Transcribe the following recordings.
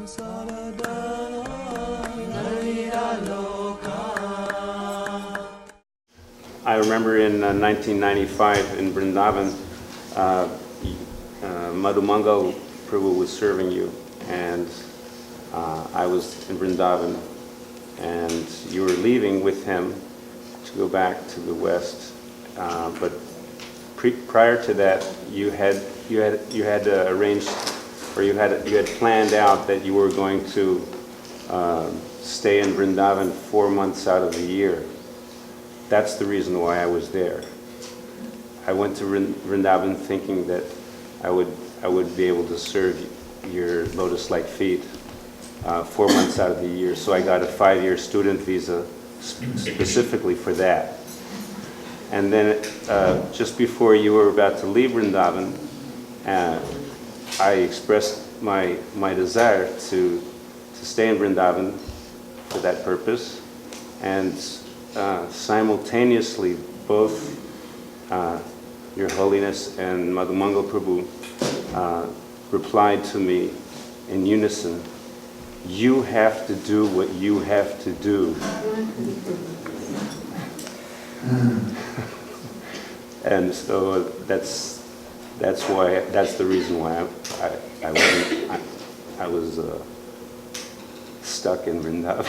I remember in 1995 in Vrindavan, Madhumangal Prabhu was serving you, and I was in Vrindavan, and you were leaving with him to go back to the West. But prior to that, you had arranged, or you had planned out that you were going to stay in Vrindavan 4 months out of the year. That's the reason why I was there. I went to Vrindavan thinking that I would be able to serve your lotus-like feet 4 months out of the year. So I got a 5-year student visa specifically for that. And then just before you were about to leave Vrindavan, I expressed my desire to stay in Vrindavan for that purpose, and simultaneously both Your Holiness and Madhumangal Prabhu replied to me in unison, "You have to do what you have to do." And so that's the reason why I was stuck in Vrindavan.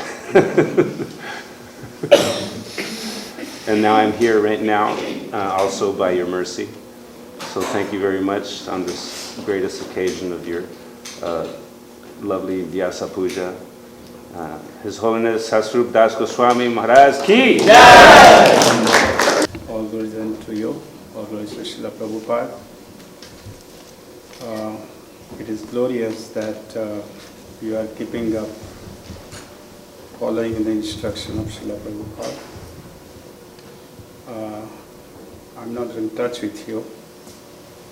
And now I'm here right now, also by your mercy. So thank you very much on this greatest occasion of your lovely Vyasa Puja. His Holiness Satsvarupa dasa Goswami Maharaj ki Jai! All glories unto you, all glories to Srila Prabhupada. It is glorious that you are keeping up following the instruction of Srila Prabhupada. I'm not in touch with you,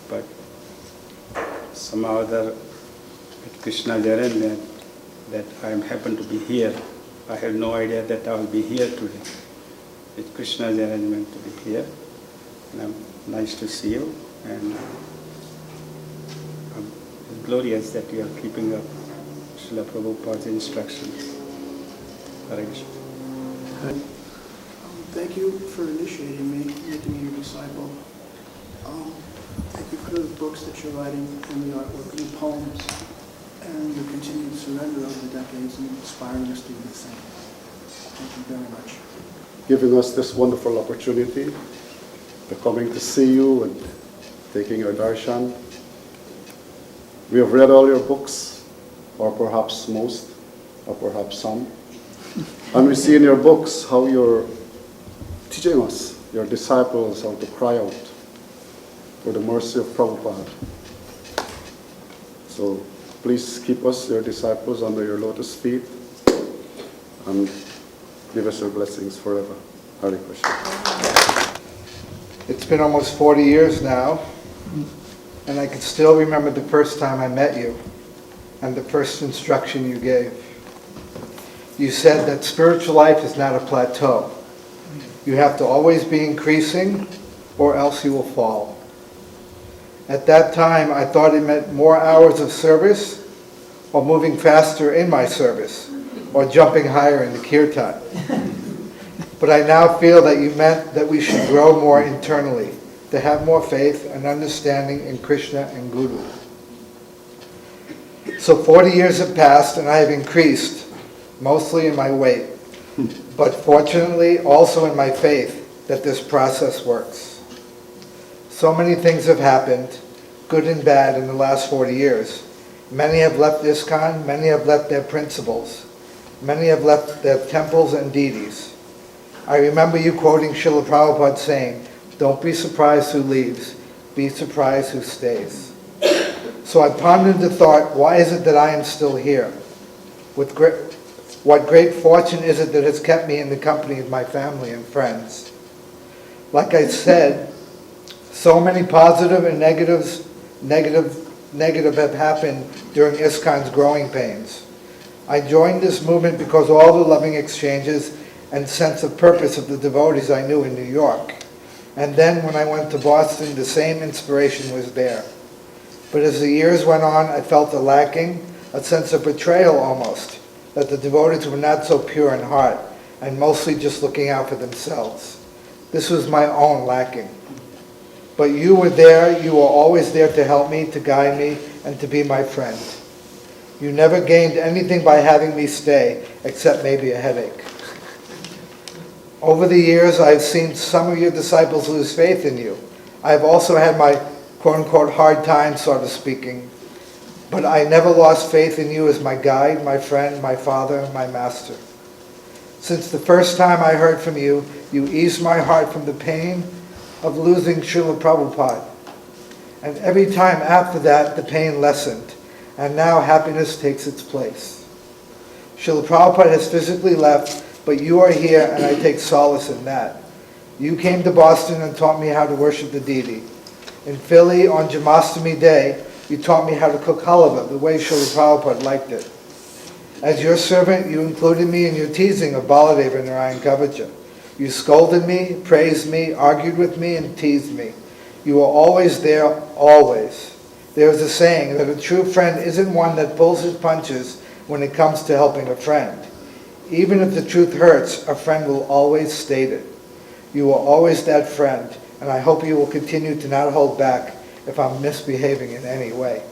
but somehow other with Krishna Jaranya that I happen to be here. I had no idea that I will be here today. It's Krishna's arrangement to be here. And nice to see you. And it's glorious that you are keeping up Srila Prabhupada's instructions. Hare Krishna. Thank you for initiating me, making me your disciple. Thank you for the books that you're writing and the artwork and the poems and your continued surrender over the decades and inspiring us to do the same. Thank you very much. Giving us this wonderful opportunity, the coming to see you and taking your darshan. We have read all your books, or perhaps most, or perhaps some. And we see in your books how you're teaching us, your disciples, how to cry out for the mercy of Prabhupada. So please keep us, your disciples, under your lotus feet and give us your blessings forever. Hare Krishna. It's been almost 40 years now, and I can still remember the first time I met you and the first instruction you gave. You said that spiritual life is not a plateau. You have to always be increasing, or else you will fall. At that time, I thought it meant more hours of service, or moving faster in my service, or jumping higher in the kirtan. But I now feel that you meant that we should grow more internally, to have more faith and understanding in Krishna and Guru. So 40 years have passed and I have increased, mostly in my weight, but fortunately also in my faith that this process works. So many things have happened, good and bad, in the last 40 years. Many have left ISKCON, many have left their principles, many have left their temples and deities. I remember you quoting Srila Prabhupada saying, "Don't be surprised who leaves, be surprised who stays." So I pondered the thought, why is it that I am still here? What great fortune is it that has kept me in the company of my family and friends? Like I said, so many positive and negative have happened during ISKCON's growing pains. I joined this movement because all the loving exchanges and sense of purpose of the devotees I knew in New York. And then when I went to Boston, the same inspiration was there. But as the years went on, I felt a lacking a sense of betrayal almost, that the devotees were not so pure in heart and mostly just looking out for themselves. This was my own lacking. But you were there, you were always there to help me, to guide me, and to be my friend. You never gained anything by having me stay, except maybe a headache. Over the years, I've seen some of your disciples lose faith in you. I've also had my quote-unquote hard times, sort of speaking. But I never lost faith in you as my guide, my friend, my father, my master. Since the first time I heard from you, you eased my heart from the pain of losing Srila Prabhupada. And every time after that, the pain lessened, and now happiness takes its place. Srila Prabhupada has physically left, but you are here, and I take solace in that. You came to Boston and taught me how to worship the deity. In Philly, on Janmashtami Day, you taught me how to cook halava, the way Srila Prabhupada liked it. As your servant, you included me in your teasing of Baladeva and Narayan Kavacha. You scolded me, praised me, argued with me, and teased me. You were always there, always. There is a saying that a true friend isn't one that pulls his punches when it comes to helping a friend. Even if the truth hurts, a friend will always state it. You were always that friend, and I hope you will continue to not hold back if I'm misbehaving in any way.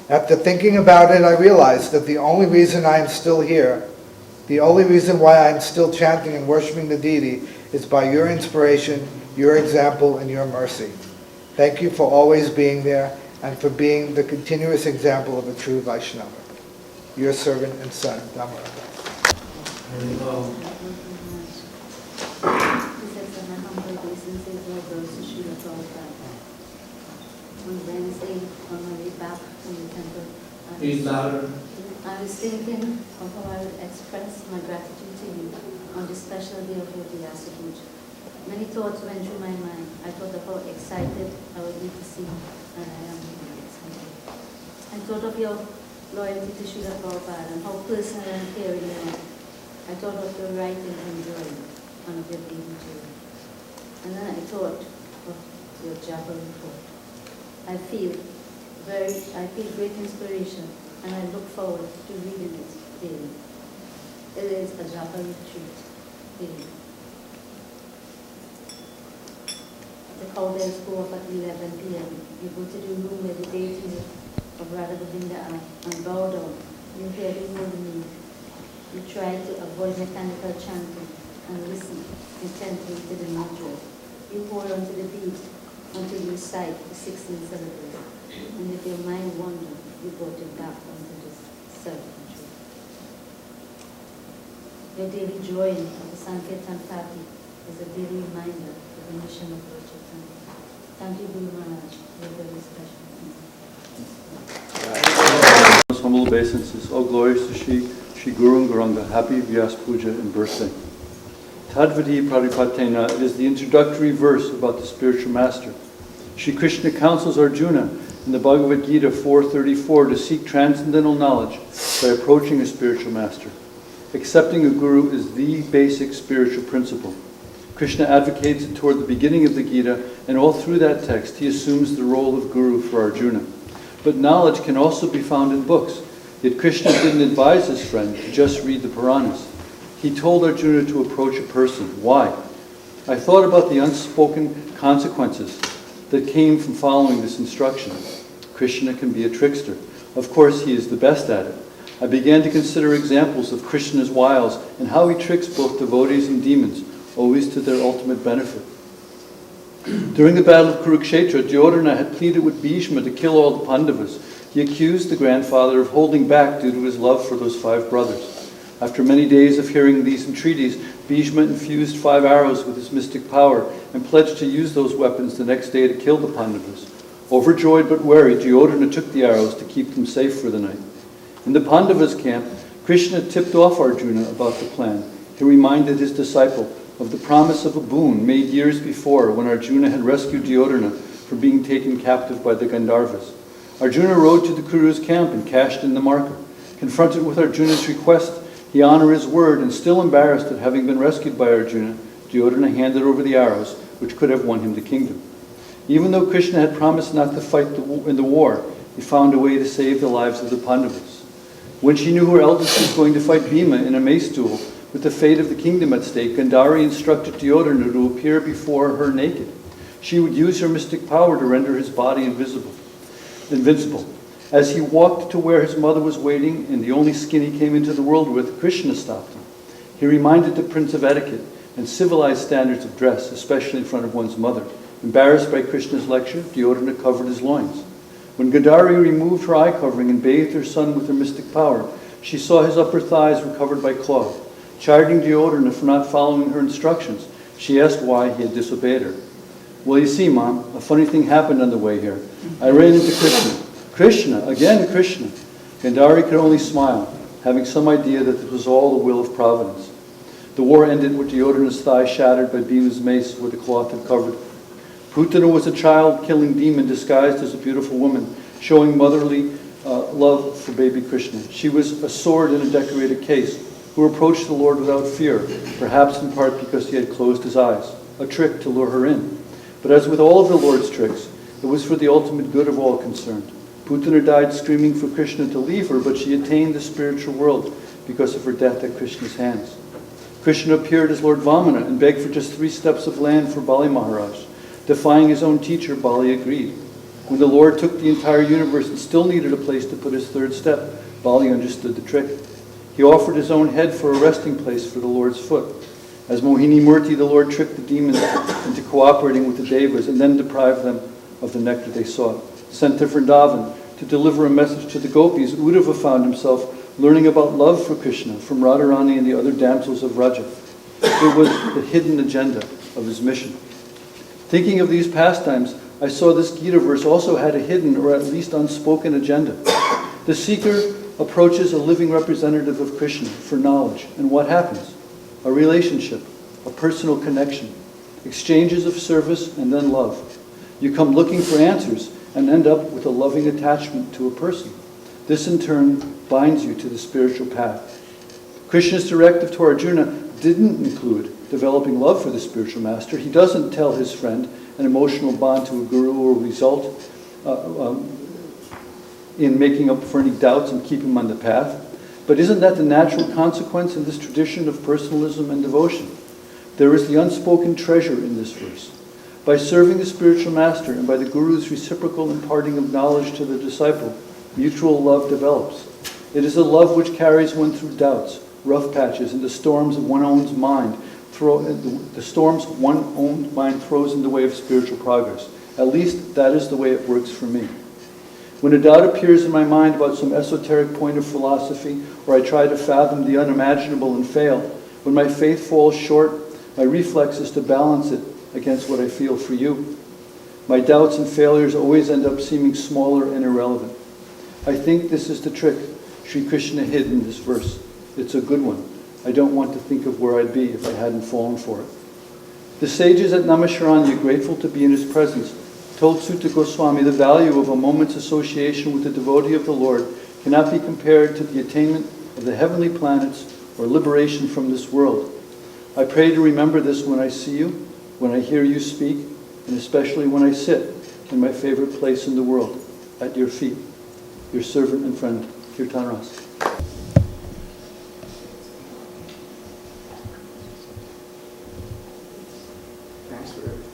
After thinking about it, I realized that the only reason I am still here, the only reason why I'm still chanting and worshiping the deity is by your inspiration, your example, and your mercy. Thank you for always being there and for being the continuous example of a true Vaishnava. Your servant and son, Damarada. On Wednesday, on my way back from the temple, Please louder. I was thinking of how I would express my gratitude to you on this special day of your dasa Puja. Many thoughts went through my mind. I thought of how excited I would be to see you, and I am really excited. I thought of your loyalty to Srila Prabhupada and how personal and caring you are. I thought of your writing and drawing, and of your baby children. And then I thought of your japa report. I feel great inspiration, and I look forward to reading it daily. It is a japa retreat daily. The cowbells go off at 11 p.m. You go to the room where the deities of Radha Govinda are and bow down. You hear the holy name. You try to avoid mechanical chanting and listen intently to the mantra. You hold on to the beat until you recite the 16 syllables. And if your mind wanders, you go to back onto the 7th mantra. Your daily drawing of the Sankirtan Party is a daily reminder of the mission of Lord Chaitanya. Thank you, Guru Maharaj, for your very special things. Most humble obeisances, all glories to Shri Guru and Gauranga. Happy Vyas Puja and birthday. Tadvati Pradipatena, it is the introductory verse about the spiritual master. Shri Krishna counsels Arjuna in the Bhagavad Gita 4:34 to seek transcendental knowledge by approaching a spiritual master. Accepting a guru is the basic spiritual principle. Krishna advocates it toward the beginning of the Gita, and all through that text he assumes the role of guru for Arjuna. But knowledge can also be found in books. Yet Krishna didn't advise his friend to just read the Puranas. He told Arjuna to approach a person. Why? I thought about the unspoken consequences that came from following this instruction. Krishna can be a trickster. Of course, he is the best at it. I began to consider examples of Krishna's wiles and how he tricks both devotees and demons, always to their ultimate benefit. During the battle of Kurukshetra, Duryodhana had pleaded with Bhishma to kill all the Pandavas. He accused the grandfather of holding back due to his love for those 5 brothers. After many days of hearing these entreaties, Bhishma infused 5 arrows with his mystic power and pledged to use those weapons the next day to kill the Pandavas. Overjoyed but wary, Duryodhana took the arrows to keep them safe for the night. In the Pandavas' camp, Krishna tipped off Arjuna about the plan. He reminded his disciple of the promise of a boon made years before when Arjuna had rescued Duryodhana from being taken captive by the Gandharvas. Arjuna rode to the Kuru's camp and cashed in the marker. Confronted with Arjuna's request, he honored his word, and still embarrassed at having been rescued by Arjuna, Duryodhana handed over the arrows, which could have won him the kingdom. Even though Krishna had promised not to fight in the war, he found a way to save the lives of the Pandavas. When she knew her eldest was going to fight Bhima in a mace duel, with the fate of the kingdom at stake, Gandhari instructed Duryodhana to appear before her naked. She would use her mystic power to render his body invincible. As he walked to where his mother was waiting, and the only skin he came into the world with, Krishna stopped him. He reminded the prince of etiquette and civilized standards of dress, especially in front of one's mother. Embarrassed by Krishna's lecture, Duryodhana covered his loins. When Gandhari removed her eye covering and bathed her son with her mystic power, she saw his upper thighs were covered by cloth. Chiding Duryodhana for not following her instructions, she asked why he had disobeyed her. Well, you see, Mom, a funny thing happened on the way here. I ran into Krishna. Krishna, again Krishna. Gandhari could only smile, having some idea that this was all the will of Providence. The war ended with Duryodhana's thigh shattered by Bhima's mace where the cloth had covered. Putana was a child-killing demon disguised as a beautiful woman, showing motherly love for baby Krishna. She was a sword in a decorated case, who approached the Lord without fear, perhaps in part because he had closed his eyes, a trick to lure her in. But as with all of the Lord's tricks, it was for the ultimate good of all concerned. Putana died screaming for Krishna to leave her, but she attained the spiritual world because of her death at Krishna's hands. Krishna appeared as Lord Vamana and begged for just 3 steps of land for Bali Maharaj. Defying his own teacher, Bali agreed. When the Lord took the entire universe and still needed a place to put his 3rd step, Bali understood the trick. He offered his own head for a resting place for the Lord's foot. As Mohini Murti, the Lord tricked the demons into cooperating with the Devas and then deprived them of the nectar they sought. Sent to Vrindavan to deliver a message to the gopis, Uddhava found himself learning about love for Krishna from Radharani and the other damsels of Vraja. It was the hidden agenda of his mission. Thinking of these pastimes, I saw this Gita verse also had a hidden or at least unspoken agenda. The seeker approaches a living representative of Krishna for knowledge, and what happens? A relationship, a personal connection, exchanges of service, and then love. You come looking for answers and end up with a loving attachment to a person. This in turn binds you to the spiritual path. Krishna's directive to Arjuna didn't include developing love for the spiritual master. He doesn't tell his friend an emotional bond to a guru will result in making up for any doubts and keep him on the path. But isn't that the natural consequence in this tradition of personalism and devotion? There is the unspoken treasure in this verse. By serving the spiritual master and by the guru's reciprocal imparting of knowledge to the disciple, mutual love develops. It is a love which carries one through doubts, rough patches, and the storms of one's own mind throws in the way of spiritual progress. At least that is the way it works for me. When a doubt appears in my mind about some esoteric point of philosophy, or I try to fathom the unimaginable and fail, when my faith falls short, my reflex is to balance it against what I feel for you. My doubts and failures always end up seeming smaller and irrelevant. I think this is the trick Sri Krishna hid in this verse. It's a good one. I don't want to think of where I'd be if I hadn't fallen for it. The sages at Namasharanya, grateful to be in his presence, told Sutta Goswami the value of a moment's association with the devotee of the Lord cannot be compared to the attainment of the heavenly planets or liberation from this world. I pray to remember this when I see you, when I hear you speak, and especially when I sit in my favorite place in the world, at your feet. Your servant and friend, Kirtan Ras. Thanks for everything.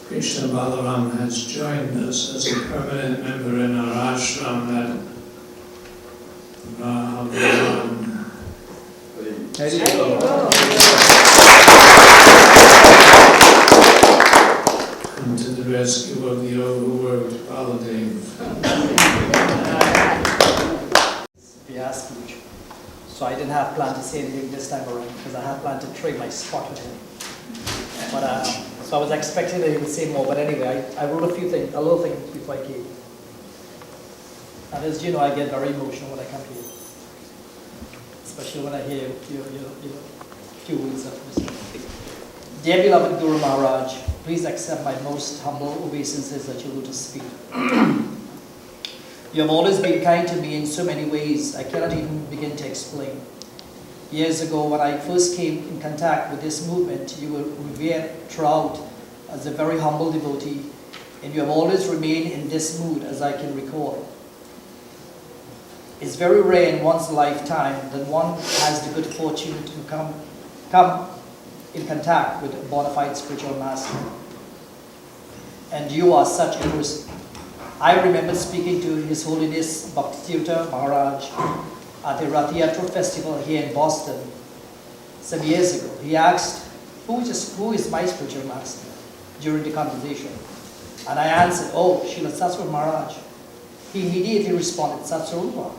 Krishna Balaram has joined us as a permanent member in our ashram at Vrindavan. And to the rescue of the overworked Baladev. Vyas-Puja. So I didn't have planned to say anything this time around because I had planned to trade my spot with him. But so I was expecting that he would say more. But anyway, I wrote a little thing before I came. And as you know, I get very emotional when I come here, especially when I hear your few words of wisdom. Dear beloved Guru Maharaj, please accept my most humble obeisances at your lotus feet. You have always been kind to me in so many ways I cannot even begin to explain. Years ago, when I first came in contact with this movement, you were revered throughout as a very humble devotee, and you have always remained in this mood as I can recall. It's very rare in one's lifetime that one has the good fortune to come in contact with a bona fide spiritual master. And you are such a person. I remember speaking to His Holiness Bhaktitirtha Maharaj at the Rath Yatra festival here in Boston some years ago. He asked, who is my spiritual master, during the conversation. And I answered, oh, Srila Satsvarupa Maharaj. He immediately responded, Satsvarupa.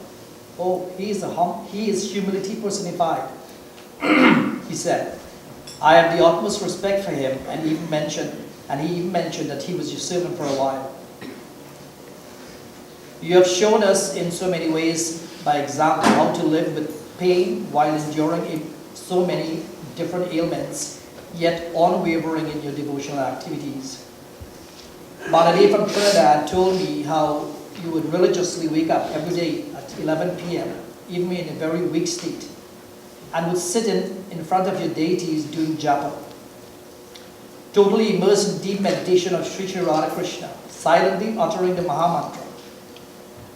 Oh, he is humility personified. He said, I have the utmost respect for him, and he even mentioned that he was your servant for a while. You have shown us in so many ways, by example, how to live with pain while enduring so many different ailments, yet unwavering in your devotional activities. Baladev from Trinidad told me how you would religiously wake up every day at 11 p.m., even in a very weak state, and would sit in front of your deities doing japa, totally immersed in deep meditation of Sri Sri Radha Krishna, silently uttering the Mahamantra.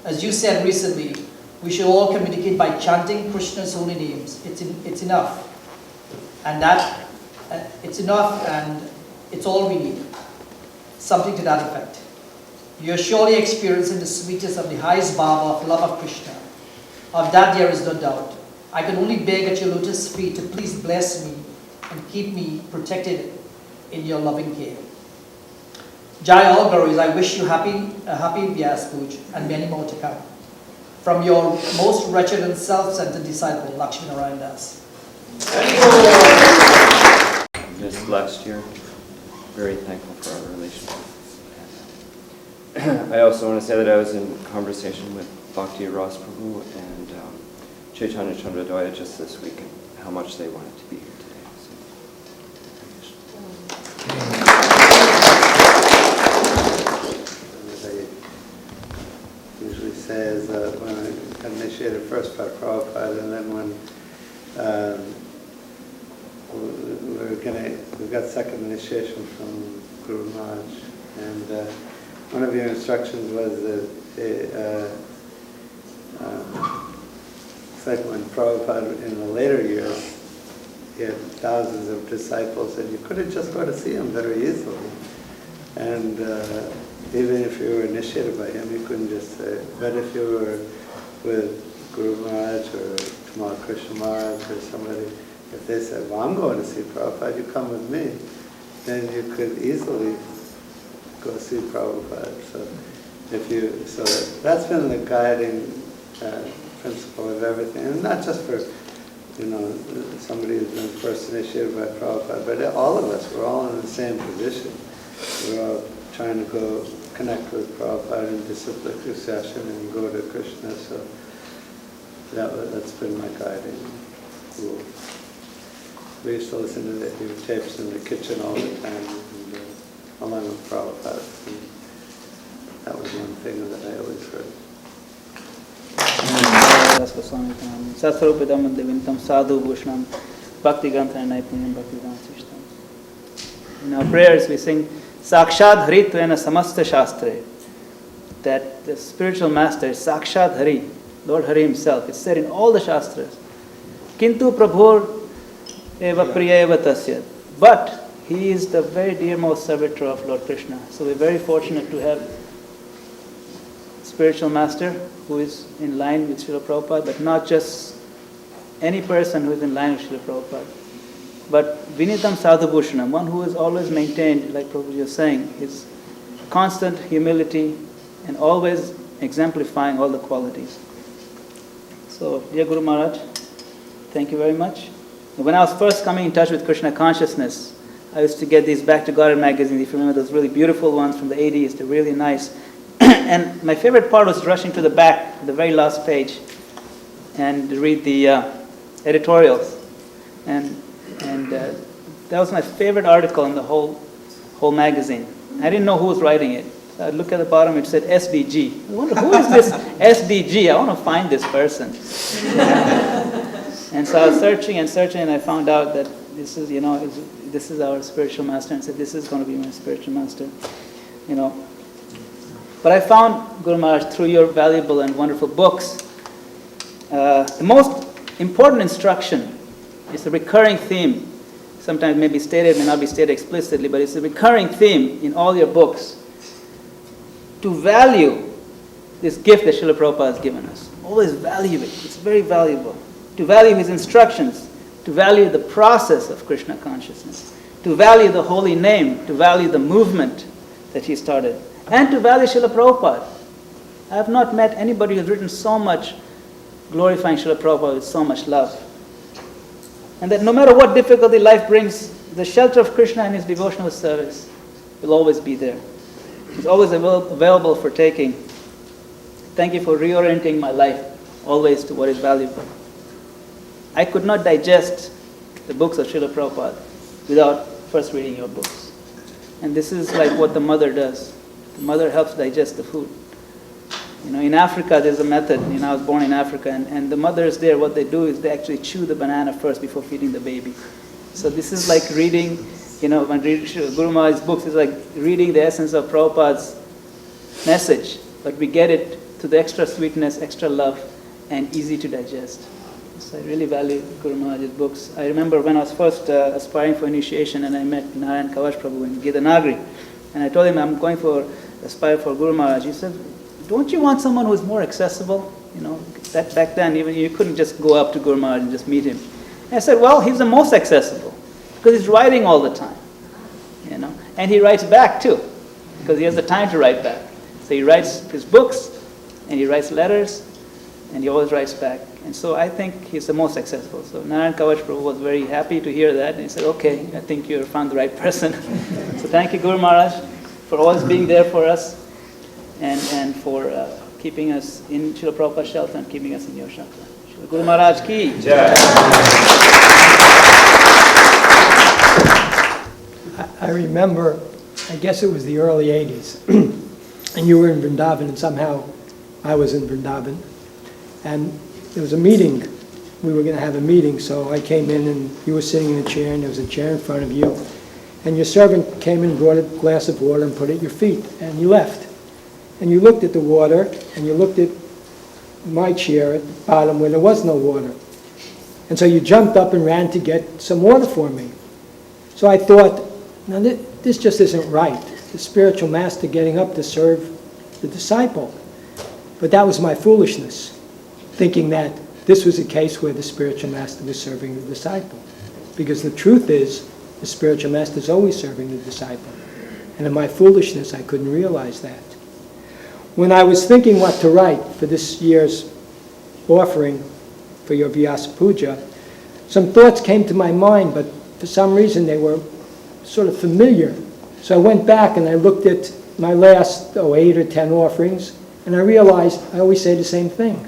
As you said recently, we should all communicate by chanting Krishna's holy names. It's enough. And it's all we need. Something to that effect. You are surely experiencing the sweetness of the highest bhava of love of Krishna. Of that there is no doubt. I can only beg at your lotus feet to please bless me and keep me protected in your loving care. Jai all glories, I wish you a happy Vyas Puja and many more to come. From your most wretched and self-centered disciple, Lakshmi Narayan Das. This last year, very thankful for our relationship. I also want to say that I was in conversation with Bhakti Ras Prabhu and Chaitanya Chandradaya just this week, and how much they wanted to be here today. As I usually say is when I got initiated first by Prabhupada, and then when we got second initiation from Guru Maharaj, and one of your instructions was that it's like when Prabhupada in the later years, he had thousands of disciples, and you couldn't just go to see him very easily. And even if you were initiated by him, you couldn't just say, but if you were with Guru Maharaj or Tamal Krishna Maharaj or somebody, if they said, well, I'm going to see Prabhupada, you come with me, then you could easily go see Prabhupada. So that's been the guiding principle of everything, and not just for somebody who's been first initiated by Prabhupada, but all of us, we're all in the same position. We're all trying to go connect with Prabhupada in disciplic succession and go to Krishna, so that's been my guiding rule. We used to listen to the tapes in the kitchen all the time, and, along with Prabhupada. And that was one thing that I always heard. dasa Goswami Pranam. Satsvarupa dasa Sadhu Bhushanam. Bhakti Granthana Naipunyam Bhakti Granthana. In our prayers we sing Sakshad Haritvena Samasta Shastre. That the spiritual master is Sakshad Hari, Lord Hari himself. It's said in all the Shastras. Kintu Prabhur Eva Priya Eva Tasya. But he is the very dearmost servitor of Lord Krishna. So we're very fortunate to have spiritual master who is in line with Srila Prabhupada, but not just any person who is in line with Srila Prabhupada. But Vinitam Sadhu Bhushanam, one who has always maintained, like Prabhupada was saying, his constant humility and always exemplifying all the qualities. So, dear Guru Maharaj, thank you very much. When I was first coming in touch with Krishna consciousness, I used to get these Back to Godhead magazines, if you remember those really beautiful ones from the 80s, they're really nice. And my favorite part was rushing to the back, the very last page, and read the editorials. And that was my favorite article in the whole magazine. I didn't know who was writing it. So I'd look at the bottom, it said SDG. I wonder, who is this SDG? I want to find this person. And so I was searching and searching, and I found out that this is, this is our spiritual master, and said, this is going to be my spiritual master, But I found, Guru Maharaj, through your valuable and wonderful books, the most important instruction is a recurring theme. Sometimes it may be stated, may not be stated explicitly, but it's a recurring theme in all your books. To value this gift that Srila Prabhupada has given us. Always value it. It's very valuable. To value his instructions. To value the process of Krishna consciousness. To value the holy name. To value the movement that he started. And to value Srila Prabhupada. I have not met anybody who has written so much glorifying Srila Prabhupada with so much love. And that no matter what difficulty life brings, the shelter of Krishna and his devotional service will always be there. It's always available for taking. Thank you for reorienting my life always to what is valuable. I could not digest the books of Srila Prabhupada without first reading your books. And this is like what the mother does. The mother helps digest the food. In Africa there's a method. I was born in Africa, and the mothers there, what they do is they actually chew the banana first before feeding the baby. So this is like reading, when reading Guru Maharaj's books, it's like reading the essence of Prabhupada's message, but we get it to the extra sweetness, extra love, and easy to digest. So I really value Guru Maharaj's books. I remember when I was first aspiring for initiation, and I met Narayan Kavash Prabhu in Gitanagari, and I told him I'm going for aspire for Guru Maharaj. He said, don't you want someone who is more accessible? That back then even you couldn't just go up to Guru Maharaj and just meet him. And I said, well, he's the most accessible because he's writing all the time, and he writes back too because he has the time to write back. So he writes his books and he writes letters and he always writes back. And so I think he's the most accessible. So Narayan Kavash Prabhu was very happy to hear that, and he said, okay, I think you found the right person. So thank you, Guru Maharaj, for always being there for us. And for keeping us in Srila Prabhupada's shelter and keeping us in your shelter. Srila Guru Maharaj ki jai. I remember, I guess it was the early 80s, and you were in Vrindavan, and somehow I was in Vrindavan. And there was a meeting. We were going to have a meeting, so I came in, and you were sitting in a chair, and there was a chair in front of you. And your servant came in, brought a glass of water, and put it at your feet, and he left. And you looked at the water, and you looked at my chair at the bottom where there was no water. And so you jumped up and ran to get some water for me. So I thought, now this just isn't right. The spiritual master getting up to serve the disciple. But that was my foolishness, thinking that this was a case where the spiritual master was serving the disciple. Because the truth is, the spiritual master is always serving the disciple. And in my foolishness, I couldn't realize that. When I was thinking what to write for this year's offering for your Vyasa Puja, some thoughts came to my mind, but for some reason they were sort of familiar. So I went back and I looked at my last 8 or 10 offerings, and I realized I always say the same thing.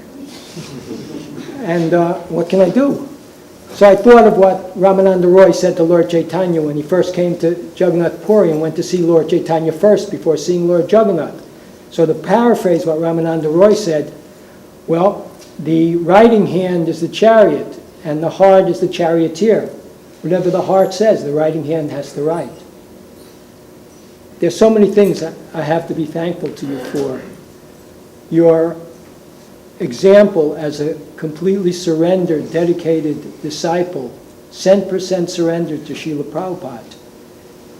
And what can I do? So I thought of what Ramananda Roy said to Lord Chaitanya when he first came to Jagannath Puri and went to see Lord Chaitanya first before seeing Lord Jagannath. So to paraphrase what Ramananda Roy said, well, the writing hand is the chariot, and the heart is the charioteer. Whatever the heart says, the writing hand has to write. There's so many things that I have to be thankful to you for. Your example as a completely surrendered, dedicated disciple, 100% surrendered to Srila Prabhupada,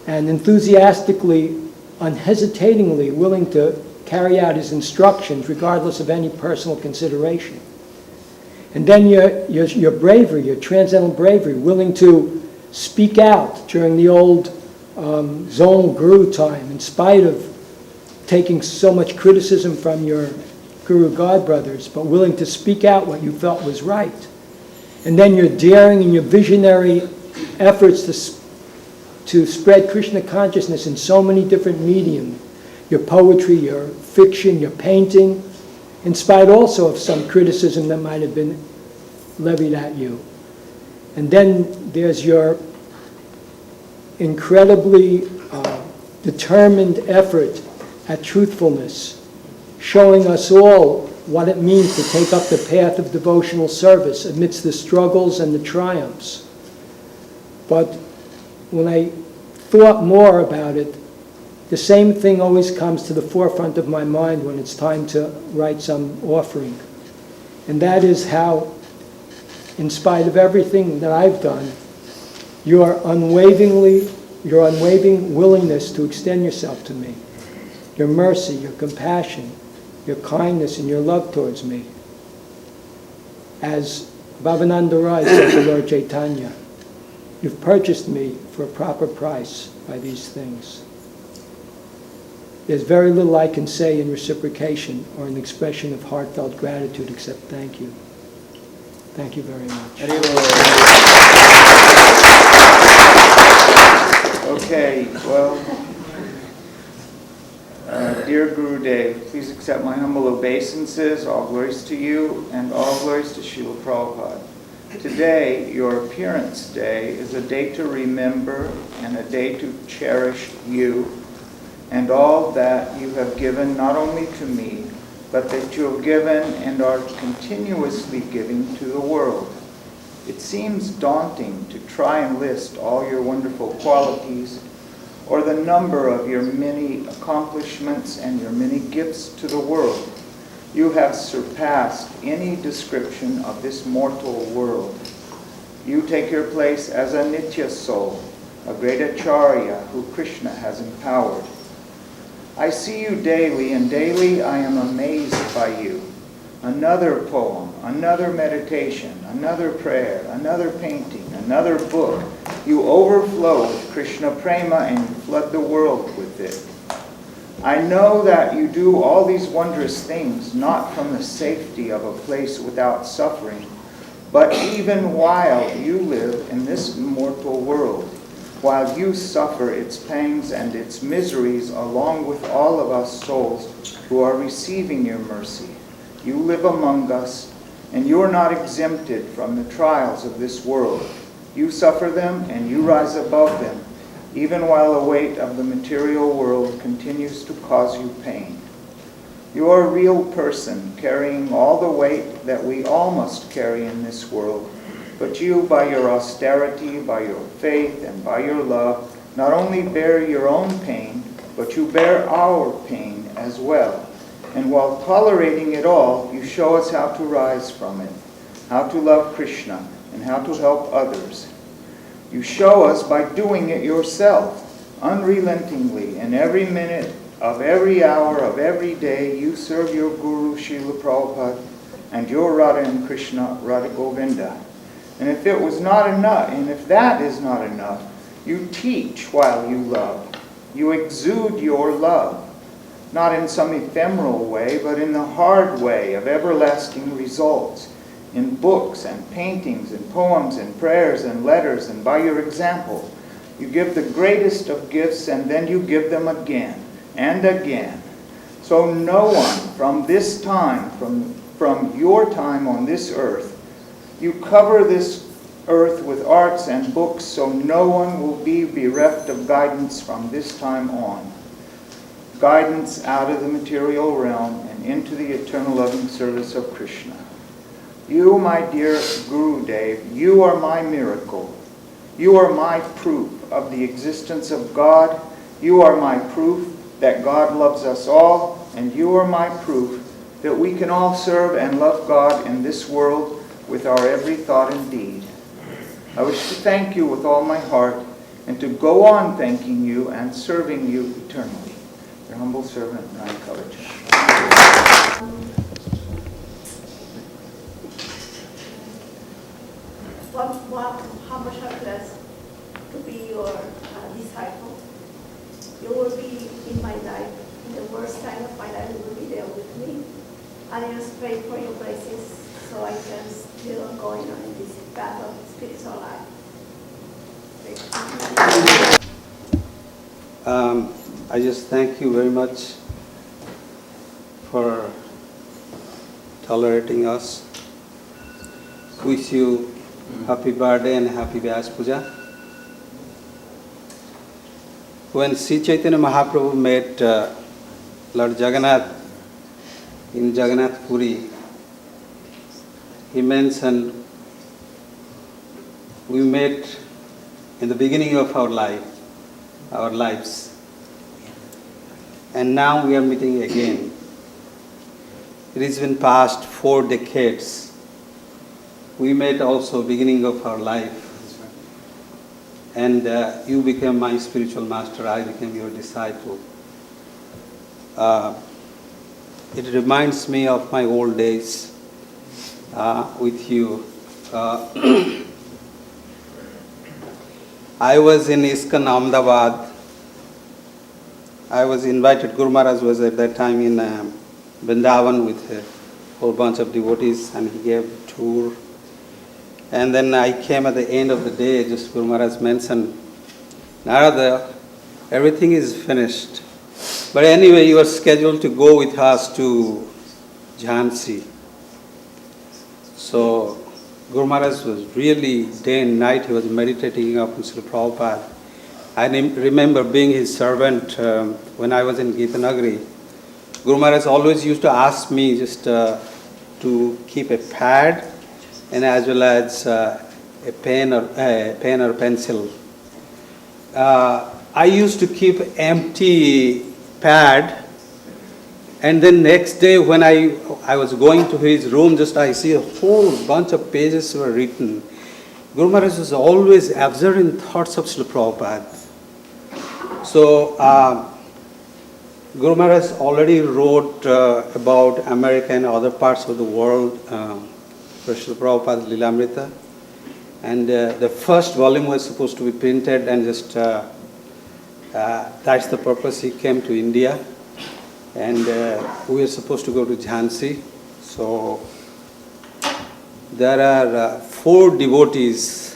and enthusiastically, unhesitatingly willing to carry out his instructions regardless of any personal consideration. And then your bravery, your transcendental bravery, willing to speak out during the old zonal guru time, in spite of taking so much criticism from your guru godbrothers, but willing to speak out what you felt was right. And then your daring and your visionary efforts to spread Krishna consciousness in so many different mediums. Your poetry, your fiction, your painting, in spite also of some criticism that might have been levied at you. And then there's your incredibly determined effort at truthfulness, showing us all what it means to take up the path of devotional service amidst the struggles and the triumphs. But when I thought more about it, the same thing always comes to the forefront of my mind when it's time to write some offering. And that is how, in spite of everything that I've done, your unwavering willingness to extend yourself to me, your mercy, your compassion, your kindness, and your love towards me. As Bhavananda Rai said to Lord Chaitanya, you've purchased me for a proper price by these things. There's very little I can say in reciprocation or an expression of heartfelt gratitude except thank you. Thank you very much. Okay, well, dear Guru Dev, please accept my humble obeisances. All glories to you and all glories to Srila Prabhupada. Today, your appearance day, is a day to remember and a day to cherish you and all that you have given not only to me, but that you have given and are continuously giving to the world. It seems daunting to try and list all your wonderful qualities or the number of your many accomplishments and your many gifts to the world. You have surpassed any description of this mortal world. You take your place as a Nitya soul, a great Acharya who Krishna has empowered. I see you daily, and daily I am amazed by you. Another poem, another meditation, another prayer, another painting, another book. You overflow with Krishna prema and you flood the world with it. I know that you do all these wondrous things not from the safety of a place without suffering, but even while you live in this mortal world, while you suffer its pangs and its miseries along with all of us souls who are receiving your mercy. You live among us, and you are not exempted from the trials of this world. You suffer them, and you rise above them, even while the weight of the material world continues to cause you pain. You are a real person, carrying all the weight that we all must carry in this world. But you, by your austerity, by your faith, and by your love, not only bear your own pain, but you bear our pain as well. And while tolerating it all, you show us how to rise from it, how to love Krishna, and how to help others. You show us by doing it yourself, unrelentingly, in every minute of every hour of every day, you serve your Guru, Srila Prabhupada, and your Radha and Krishna, Radha Govinda. And if it was not enough, and if that is not enough, you teach while you love. You exude your love, not in some ephemeral way, but in the hard way of everlasting results, in books and paintings and poems and prayers and letters, and by your example. You give the greatest of gifts, and then you give them again and again. So no one from this time, from your time on this earth, you cover this earth with arts and books, so no one will be bereft of guidance from this time on. Guidance out of the material realm and into the eternal loving service of Krishna. You, my dear Guru Dev, you are my miracle. You are my proof of the existence of God. You are my proof that God loves us all, and you are my proof that we can all serve and love God in this world with our every thought and deed. I wish to thank you with all my heart and to go on thanking you and serving you eternally. Your humble servant, Rai Kavacha. How much I'm blessed to be your disciple. You will be in my life. In the worst time of my life, you will be there with me. I just pray for your blessings so I can still going on in this path of spiritual life. I just thank you very much for tolerating us. Wish you happy birthday and happy Vyas Puja. When Sri Chaitanya Mahaprabhu met Lord Jagannath in Jagannath Puri, he mentioned we met in the beginning of our lives, and now we are meeting again. It has been past 4 decades. We met also beginning of our life. And you became my spiritual master, I became your disciple. It reminds me of my old days with you. I was in ISKCON Ahmedabad. I was invited, Guru Maharaj was at that time in Vrindavan with a whole bunch of devotees, and he gave a tour. And then I came at the end of the day, just Guru Maharaj mentioned, Narada, everything is finished. But anyway, you are scheduled to go with us to Jhansi. So Guru Maharaj was really, day and night, he was meditating upon Srila Prabhupada. I remember being his servant when I was in Gitanagari. Guru Maharaj always used to ask me just to keep a pad and as well as a pen or pencil. I used to keep empty pad, and then next day when I was going to his room, just I see a whole bunch of pages were written. Guru Maharaj was always absorbed in thoughts of Srila Prabhupada. So Guru Maharaj already wrote about America and other parts of the world for Srila Prabhupada's Lilamrita. And the first volume was supposed to be printed, and just that's the purpose he came to India. And we were supposed to go to Jhansi. So there are 4 devotees.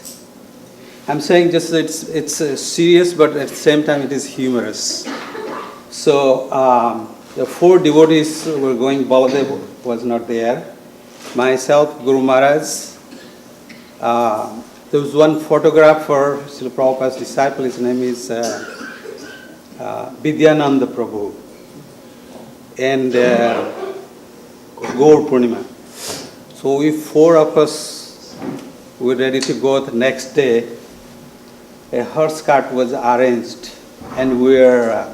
I'm saying just it's serious, but at the same time it is humorous. So the 4 devotees were going. Baladev was not there. Myself, Guru Maharaj. There was one photographer, Srila Prabhupada's disciple. His name is Vidyananda Prabhu. And Gaur Purnima. So we 4 of us were ready to go the next day. A horse cart was arranged, and we were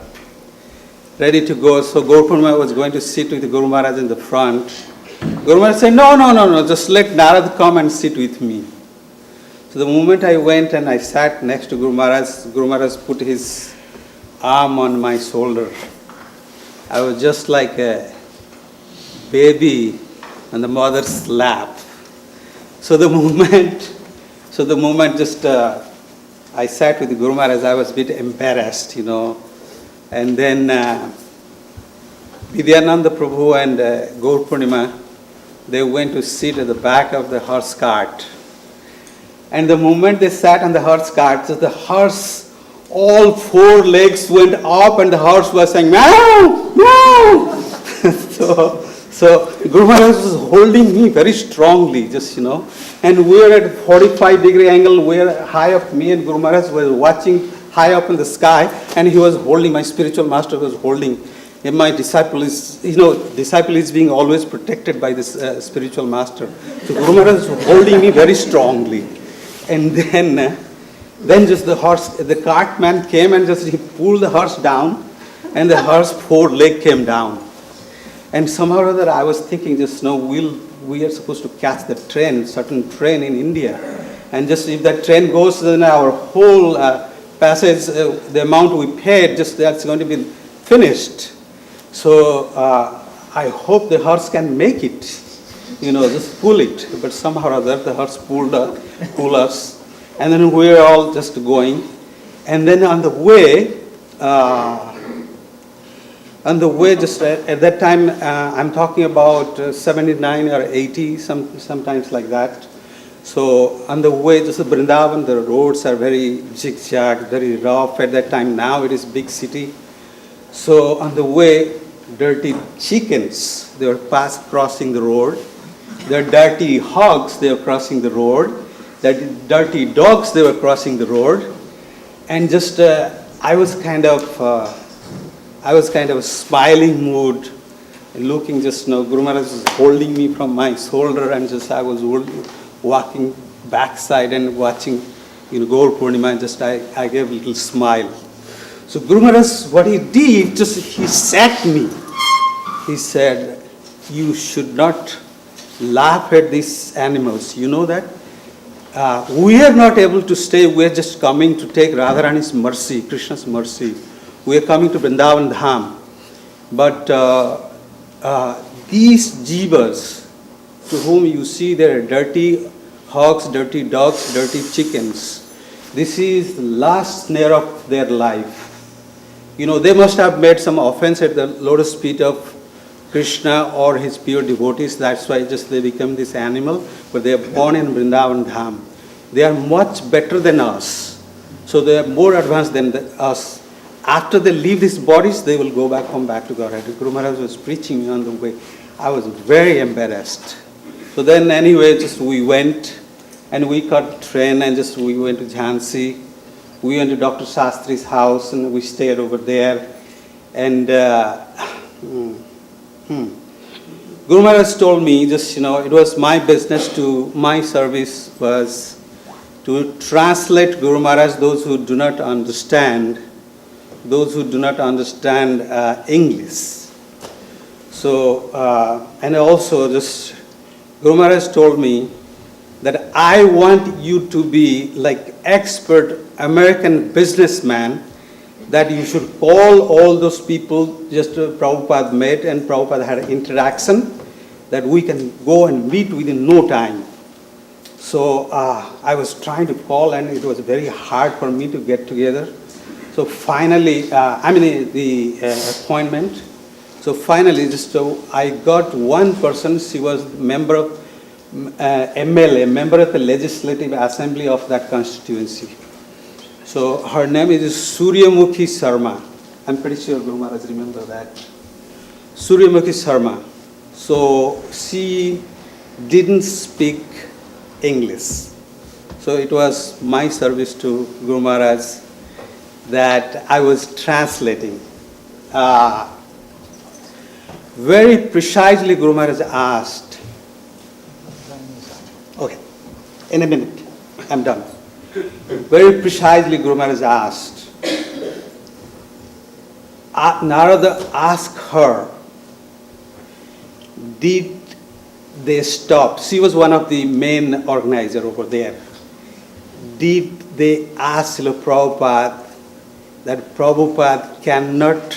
ready to go. So Gaur Purnima was going to sit with Guru Maharaj in the front. Guru Maharaj said, no, just let Narad come and sit with me. So the moment I went and I sat next to Guru Maharaj put his arm on my shoulder. I was just like a baby on the mother's lap. So the moment just I sat with Guru Maharaj, I was a bit embarrassed, And then Vidyananda Prabhu and Gaur Purnima, they went to sit at the back of the horse cart. And the moment they sat on the horse cart, so the horse, all 4 legs went up, and the horse was saying, meow, meow. So Guru Maharaj was holding me very strongly, and we were at 45-degree angle, we were high up, me and Guru Maharaj were watching high up in the sky, and he was holding, my spiritual master was holding. And my disciple is being always protected by this spiritual master. So Guru Maharaj was holding me very strongly. And then just the cart man came and just he pulled the horse down, and the horse 4 leg came down. And somehow or other I was thinking we are supposed to catch the train, certain train in India. And just if that train goes, then our whole passage, the amount we paid, just that's going to be finished. So I hope the horse can make it, just pull it. But somehow or other the horse pulled us. And then we were all just going. And then on the way, just at that time, I'm talking about 79 or 80, sometimes like that. So on the way, just Vrindavan, the roads are very zigzag, very rough at that time. Now it is big city. So on the way, dirty chickens, they were crossing the road. The dirty hogs, they were crossing the road. The dirty dogs, they were crossing the road. And just I was kind of a smiling mood looking, just Guru Maharaj was holding me from my shoulder, and just I was walking backside and watching, Gaur Purnima, and just I gave a little smile. So Guru Maharaj, what he did, just he sat me. He said, you should not laugh at these animals. You know that? We are not able to stay. We are just coming to take Radharani's mercy, Krishna's mercy. We are coming to Vrindavan Dham. But these jivas, to whom you see their dirty hogs, dirty dogs, dirty chickens, this is the last snare of their life. They must have made some offense at the lotus feet of Krishna or his pure devotees. That's why just they become this animal. But they are born in Vrindavan Dham. They are much better than us. So they are more advanced than us. After they leave these bodies, they will go back home back to Godhead. Guru Maharaj was preaching on the way. I was very embarrassed. So then anyway, just we went and we caught train and just we went to Jhansi. We went to Dr. Shastri's house and we stayed over there. And Guru Maharaj told me just, it was my business my service was to translate Guru Maharaj, those who do not understand English. So, and also just Guru Maharaj told me that I want you to be like expert American businessman, that you should call all those people just Prabhupada met and Prabhupada had an interaction, that we can go and meet within no time. So I was trying to call and it was very hard for me to get together. So finally, the appointment. So finally, I got one person. She was member of MLA, member of the Legislative Assembly of that constituency. So her name is Suryamukhi Sharma. I'm pretty sure Guru Maharaj remember that. Suryamukhi Sharma. So she didn't speak English. So it was my service to Guru Maharaj that I was translating. Very precisely Guru Maharaj asked, okay, in a minute, I'm done. Very precisely Guru Maharaj asked, Narada asked her, did they stop? She was one of the main organizers over there. Did they ask Srila Prabhupada that Prabhupada cannot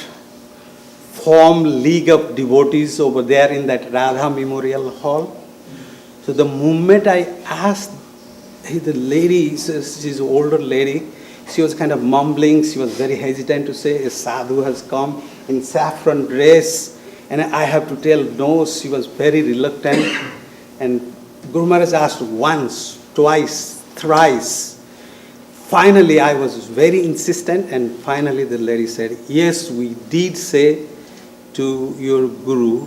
form league of devotees over there in that Radha Memorial Hall? So the moment I asked, the lady, she's an older lady, she was kind of mumbling, she was very hesitant to say, a sadhu has come in saffron dress, and I have to tell no, she was very reluctant. And Guru Maharaj asked once, twice, thrice. Finally, I was very insistent, and finally the lady said, yes, we did say to your Guru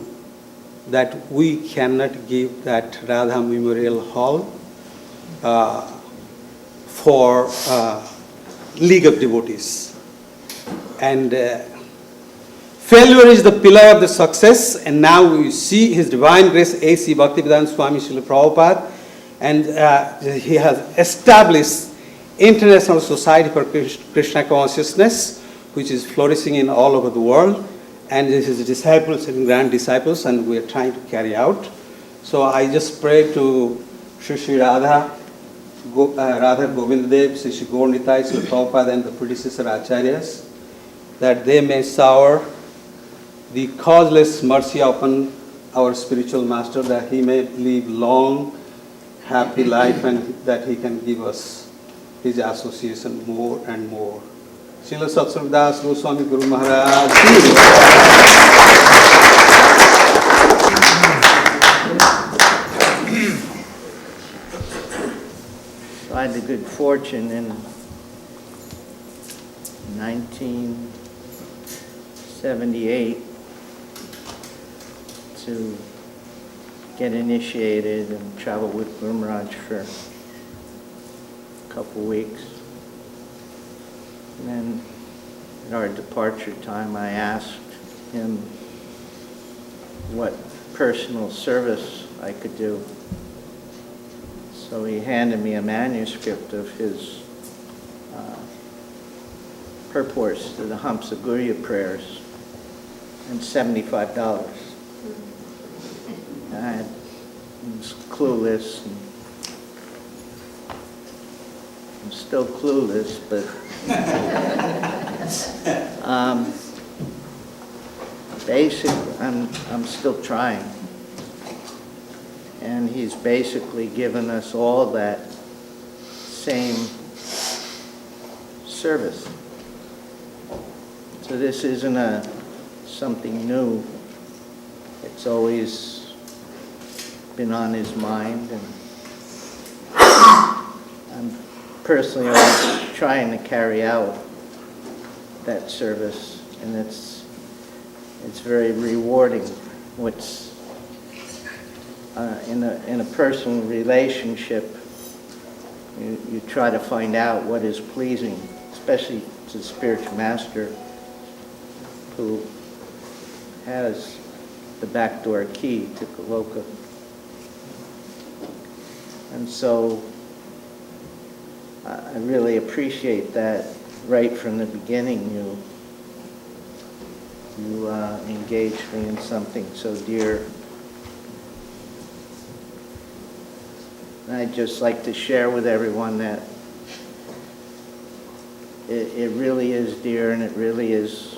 that we cannot give that Radha Memorial Hall for League of Devotees. And failure is the pillar of the success, and now we see His Divine Grace A.C. Bhaktivedanta Swami Srila Prabhupada, and he has established International Society for Krishna Consciousness, which is flourishing in all over the world, and his disciples and grand disciples, and we are trying to carry out. So I just pray to Shri Radha Govindadev, Shri Gaur Nitai, Srila Prabhupada, and the predecessor acharyas, that they may shower the causeless mercy upon our spiritual master, that he may live long, happy life, and that he can give us his association more and more. Srila Satsvarupa dasa Goswami Guru Maharaj. So I had the good fortune in 1978 to get initiated and travel with Guru Maharaj for a couple weeks. And then at our departure time, I asked him what personal service I could do. So he handed me a manuscript of his purports to the Hamsa prayers and $75. I was clueless. I'm still clueless, but basically, I'm still trying. And he's basically given us all that same service. So this isn't something new. It's always been on his mind, and I'm personally always trying to carry out that service, and it's very rewarding. What's in a personal relationship, you try to find out what is pleasing, especially to the spiritual master who has the backdoor key to Goloka. And so I really appreciate that right from the beginning. You engaged me in something so dear. And I'd just like to share with everyone that it really is dear and it really is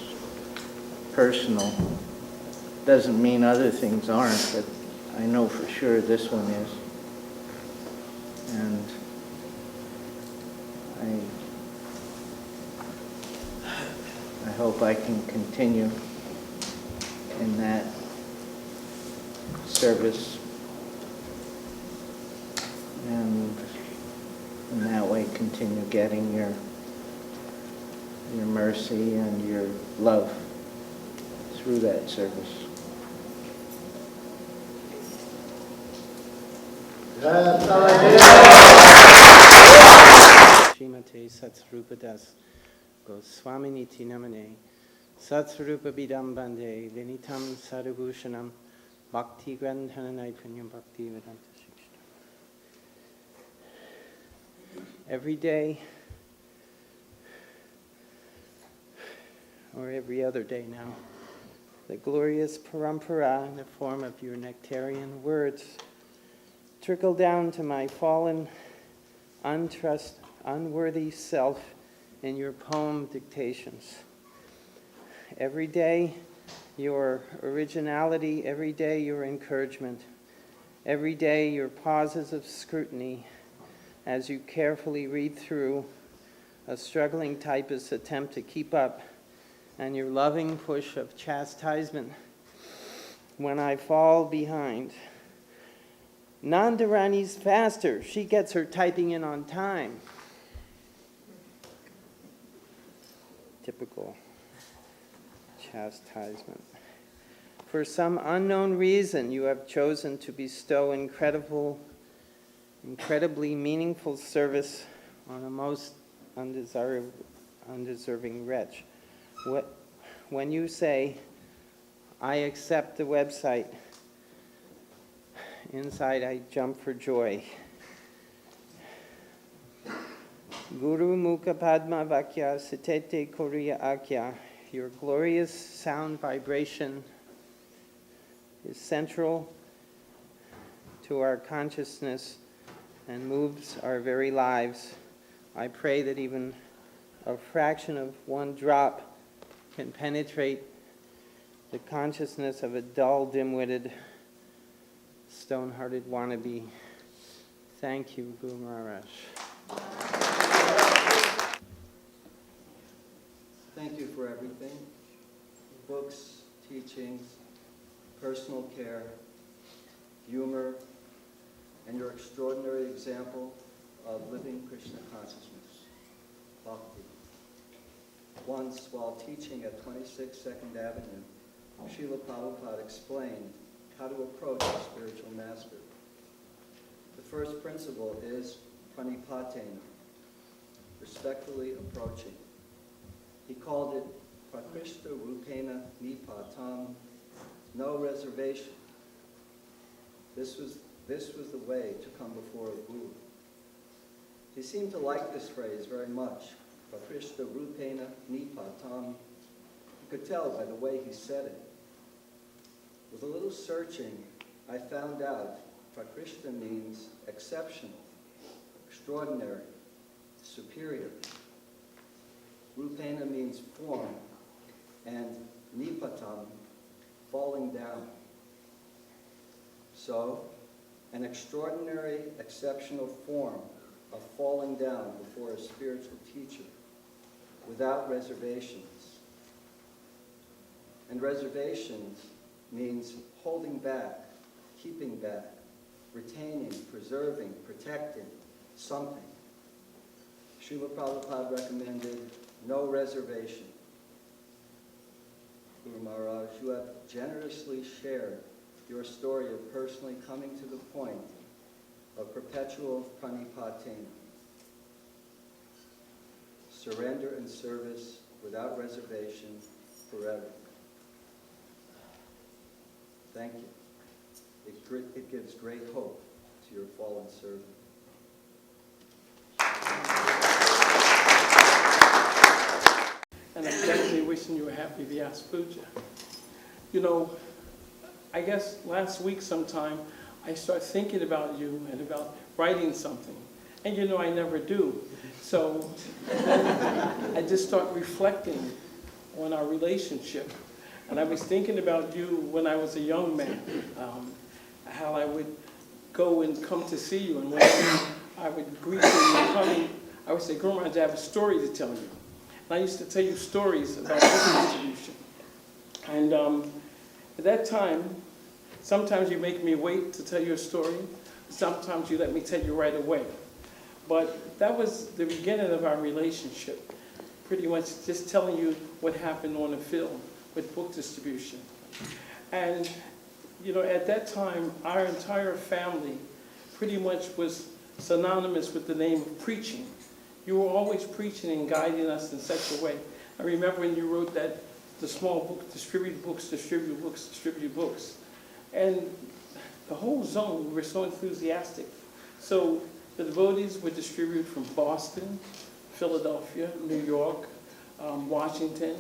personal. Doesn't mean other things aren't, but I know for sure this one is. And I hope I can continue in that service, and in that way continue getting your mercy and your love through that service. Srimate Satsvarupa dasa Goswami niti namane Satsvarupa bidambande vinitam sadhubhushanam bhakti grandhana naipunyam bhakti vedanta shiksha. Every day, or every other day now, the glorious parampara in the form of your nectarian words trickle down to my fallen, unworthy self in your poem dictations. Every day, your originality, every day your encouragement, every day your pauses of scrutiny as you carefully read through a struggling typist's attempt to keep up, and your loving push of chastisement when I fall behind. Nandarani's faster. She gets her typing in on time. Typical chastisement. For some unknown reason, you have chosen to bestow incredibly meaningful service on a most undeserving wretch. When you say, I accept the website, inside I jump for joy. Guru Mukha Padma Vakya Sitete Koriya Akya, your glorious sound vibration is central to our consciousness and moves our very lives. I pray that even a fraction of one drop can penetrate the consciousness of a dull, dim-witted, stone-hearted wannabe. Thank you, Guru Maharaj. Thank you for everything. Books, teachings, personal care, humor, and your extraordinary example of living Krishna consciousness, bhakti. Once, while teaching at 26 2nd Avenue, Srila Prabhupada explained how to approach a spiritual master. The first principle is pranipatena, respectfully approaching. He called it prakrishta rupena nipatam no reservation. This was the way to come before a guru. He seemed to like this phrase very much. Prakrishta Rupena Nipatam. You could tell by the way he said it. With a little searching, I found out Prakrishta means exceptional, extraordinary, superior. Rupena means form, and Nipatam, falling down. So, an extraordinary, exceptional form of falling down before a spiritual teacher without reservations. And reservations means holding back, keeping back, retaining, preserving, protecting something. Srila Prabhupada recommended no reservation. Guru Maharaj, you have generously shared your story of personally coming to the point of perpetual pranipatena. Surrender and service without reservation forever. Thank you. It gives great hope to your fallen servant. And I'm definitely wishing you a happy Vyasa Puja. You know, I guess last week sometime, I started thinking about you and about writing something. And you know, I never do. So I just start reflecting on our relationship. And I was thinking about you when I was a young man, how I would go and come to see you. And when I would greet you and you're coming, I would say, Guru Maharaj, I have a story to tell you. And I used to tell you stories about book distribution. And at that time, sometimes you make me wait to tell you a story. Sometimes you let me tell you right away. But that was the beginning of our relationship. Pretty much just telling you what happened on the field with book distribution. And, you know, at that time, our entire family pretty much was synonymous with the name of preaching. You were always preaching and guiding us in such a way. I remember when you wrote that, the small book, distribute books, distribute books, distribute books. And the whole zone, we were so enthusiastic. So the devotees were distributed from Boston, Philadelphia, New York, Washington.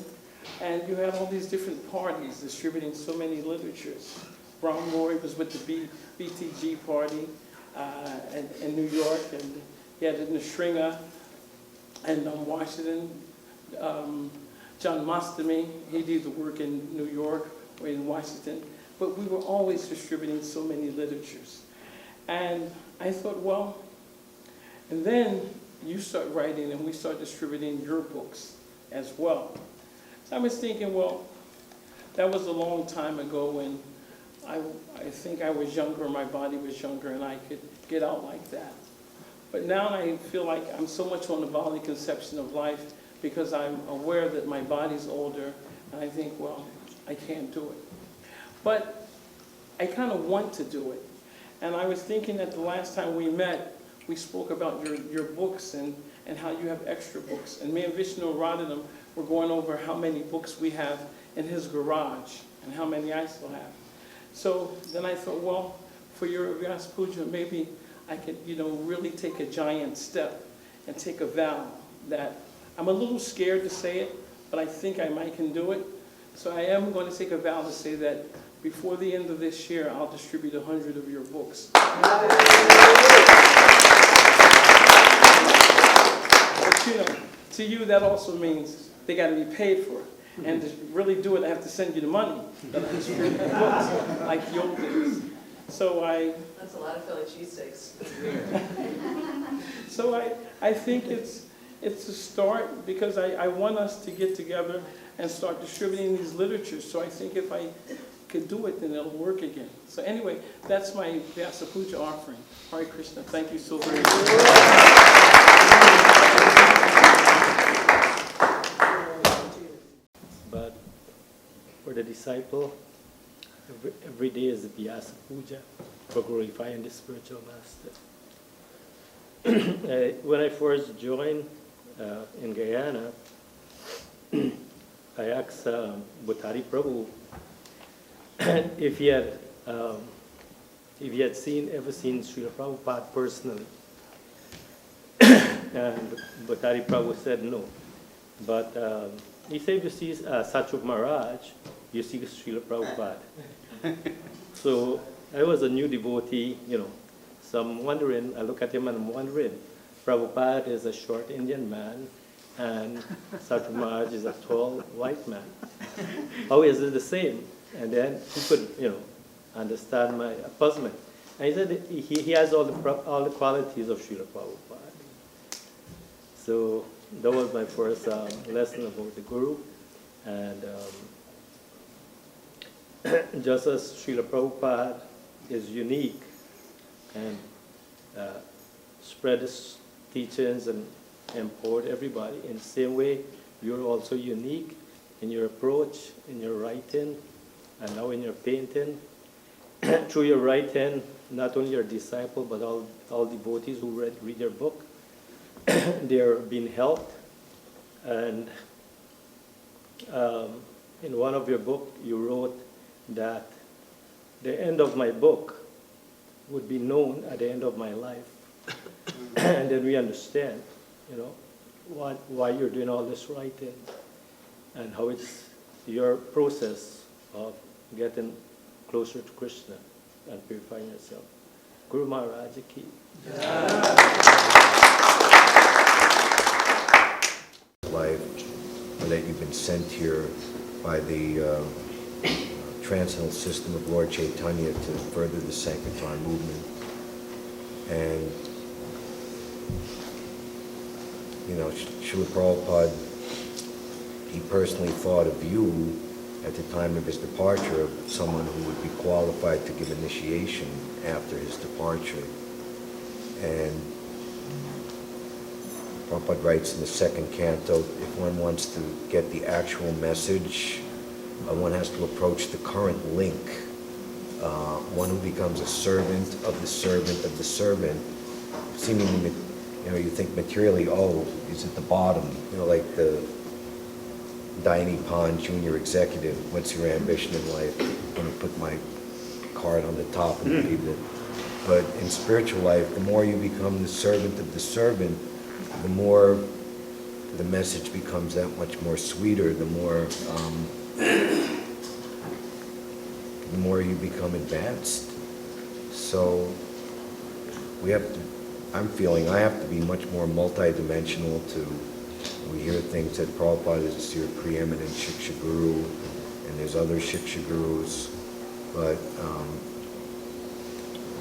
And you had all these different parties distributing so many literatures. Ron Roy was with the BTG party in New York, and he had it in the Stringer, and Washington. John Mastamy, he did the work in New York or in Washington. But we were always distributing so many literatures. And I thought, well, and then you start writing and we start distributing your books as well. So I was thinking, well, that was a long time ago, and I think I was younger, my body was younger, and I could get out like that. But now I feel like I'm so much on the volley conception of life because I'm aware that my body's older, and I think, well, I can't do it. But I kind of want to do it. And I was thinking that the last time we met, we spoke about your books and how you have extra books. And me and Vishnu Radhanam were going over how many books we have in his garage and how many I still have. So then I thought, well, for your Vyasa Puja, maybe I could, you know, really take a giant step and take a vow that I'm a little scared to say it, but I think I might can do it. So I am going to take a vow to say that before the end of this year, I'll distribute 100 of your books. But you know, to you that also means they got to be paid for it. And to really do it, I have to send you the money that I distribute the books, like the old days. So That's a lot of Philly cheesesteaks. So I think it's a start because I want us to get together and start distributing these literatures. So I think if I could do it, then it'll work again. So anyway, that's my Vyasa Puja offering. Hare Krishna. Thank you so very much. But for the disciple, every day is the Vyasa Puja for glorifying the spiritual master. When I first joined in Guyana, I asked Bhuttari Prabhu if he had ever seen Srila Prabhupada personally. And Bhattacharya Prabhu said no. But he said, if you see Satsvarupa Maharaj, you see Srila Prabhupada. So I was a new devotee, so I'm wondering, I look at him and I'm wondering, Prabhupada is a short Indian man and Satsvarupa Maharaj is a tall white man. How is it the same? And then he could, understand my puzzlement. And he said he has all the qualities of Srila Prabhupada. So that was my first lesson about the Guru. And just as Srila Prabhupada is unique and spread his teachings and empowered everybody, in the same way, you're also unique in your approach, in your writing, and now in your painting. Through your writing, not only your disciple, but all devotees who read your book, they are being helped. And in one of your books, you wrote that the end of my book would be known at the end of my life. And then we understand, why you're doing all this writing and how it's your process of getting closer to Krishna and purifying yourself. Guru Maharaj Ki. Life, or that you've been sent here by the transcendental system of Lord Chaitanya to further the Sankirtan movement. And, Srila Prabhupada, he personally thought of you at the time of his departure of someone who would be qualified to give initiation after his departure. And Prabhupada writes in the second canto, if one wants to get the actual message, one has to approach the current link. One who becomes a servant of the servant of the servant, seemingly, you think materially, he's at the bottom, like the Diane Pond Junior Executive, what's your ambition in life? I'm going to put my card on the top and be the... But in spiritual life, the more you become the servant of the servant, the more the message becomes that much more sweeter, the more you become advanced. So I'm feeling I have to be much more multidimensional we hear things that Prabhupada is your preeminent Shiksha Guru, and there's other Shiksha Gurus, but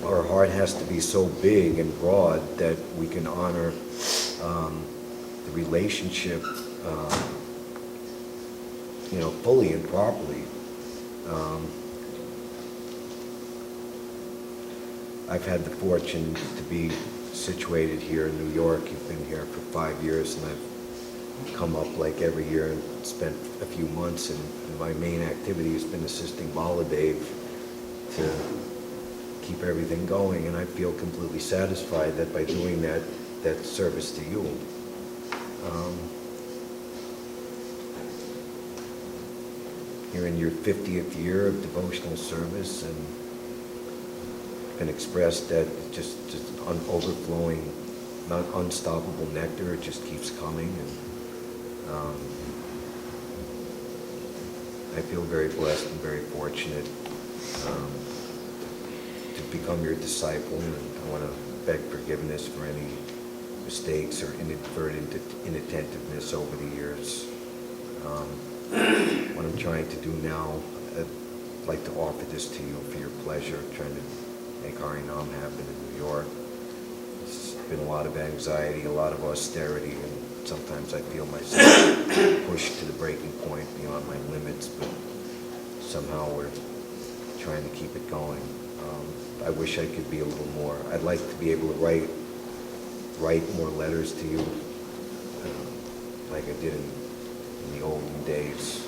our heart has to be so big and broad that we can honor the relationship, fully and properly. I've had the fortune to be situated here in New York. You've been here for 5 years, and I've come up like every year and spent a few months, and my main activity has been assisting Baladev to keep everything going, and I feel completely satisfied that by doing that service to you. You're in your 50th year of devotional service, and been expressed that just overflowing, not unstoppable nectar. It just keeps coming, and I feel very blessed and very fortunate to become your disciple, and I want to beg forgiveness for any mistakes or inadvertent inattentiveness over the years. What I'm trying to do now, I'd like to offer this to you for your pleasure, trying to make Harinam happen in New York. It's been a lot of anxiety, a lot of austerity, and sometimes I feel myself pushed to the breaking point beyond my limits, but somehow we're trying to keep it going. I wish I could be a little more. I'd like to be able to write more letters to you, like I did in the olden days.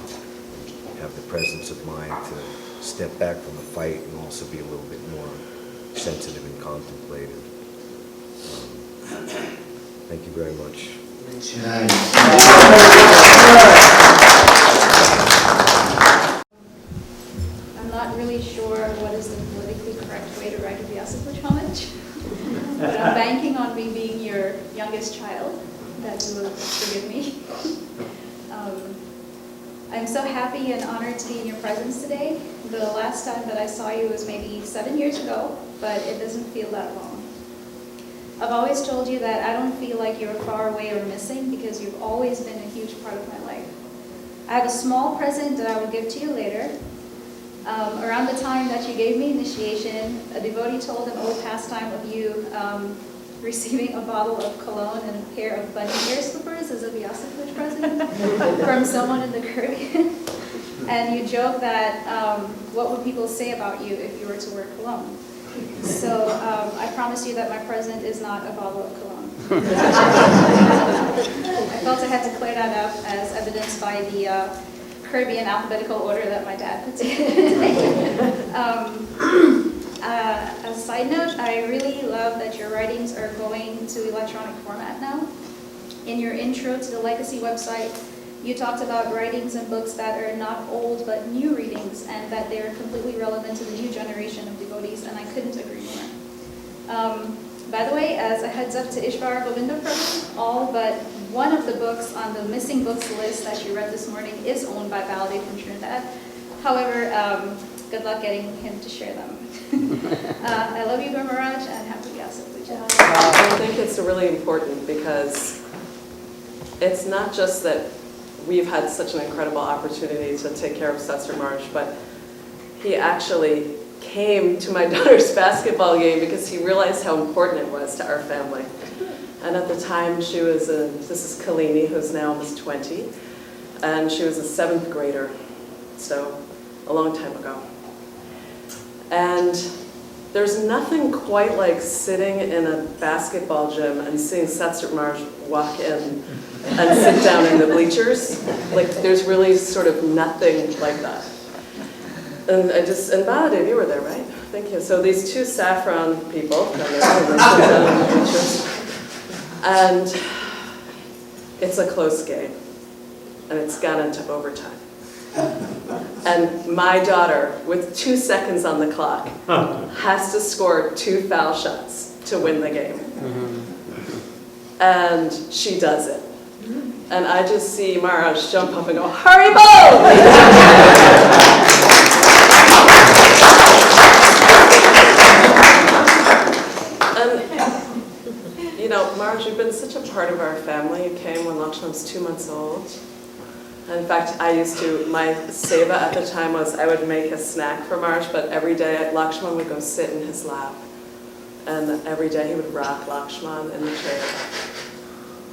Have the presence of mind to step back from the fight and also be a little bit more sensitive and contemplative. Thank you very much. I'm not I'm so happy and honored to be in your presence today. The last time that I saw you was maybe 7 years ago, but it doesn't feel that long. I've always told you that I don't feel like you're far away or missing because you've always been a huge part of my life. I have a small present that I will give to you later. Around the time that you gave me initiation, a devotee told an old pastime of you receiving a bottle of cologne and a pair of bunny ear slippers as a Vyasapuj present from someone in the Caribbean. And you joke that, what would people say about you if you were to wear cologne? So I promise you that my present is not a bottle of cologne. I felt I had to clear that up as evidenced by the Caribbean alphabetical order that my dad put together. As a side note, I really love that your writings are going to electronic format now. In your intro to the Legacy website, you talked about writings and books that are not old but new readings and that they're completely relevant to the new generation of devotees, and I couldn't agree more. By the way, as a heads up to Ishvara Govinda Prabhu, all but one of the books on the missing books list that you read this morning is owned by Baladev from Trinidad. However, good luck getting him to share them. I love you, Guru Maharaj, and happy Vyasa Puja. I think it's really important because it's not just that we've had such an incredible opportunity to take care of Satsvarupa Maharaj, but he actually came to my daughter's basketball game because he realized how important it was to our family. And at the time she was, this is Kalini, who's now almost 20, and she was a 7th grader, so a long time ago. And there's nothing quite like sitting in a basketball gym and seeing Satsvarupa Maharaj walk in and sit down in the bleachers. Like, there's really sort of nothing like that. And Baladev, you were there, right? Thank you. So these two saffron people come in and they sit down in the bleachers. And it's a close game. And it's gone into overtime. And my daughter, with 2 seconds on the clock, has to score 2 foul shots to win the game. And she does it. And I just see Maharaj jump up and go, Haribo! And, you know, Maharaj, you've been such a part of our family. You came when Lakshman was 2 months old. And in fact, my seva at the time was I would make a snack for Maharaj, but every day Lakshman would go sit in his lap. And every day he would rock Lakshman in the chair.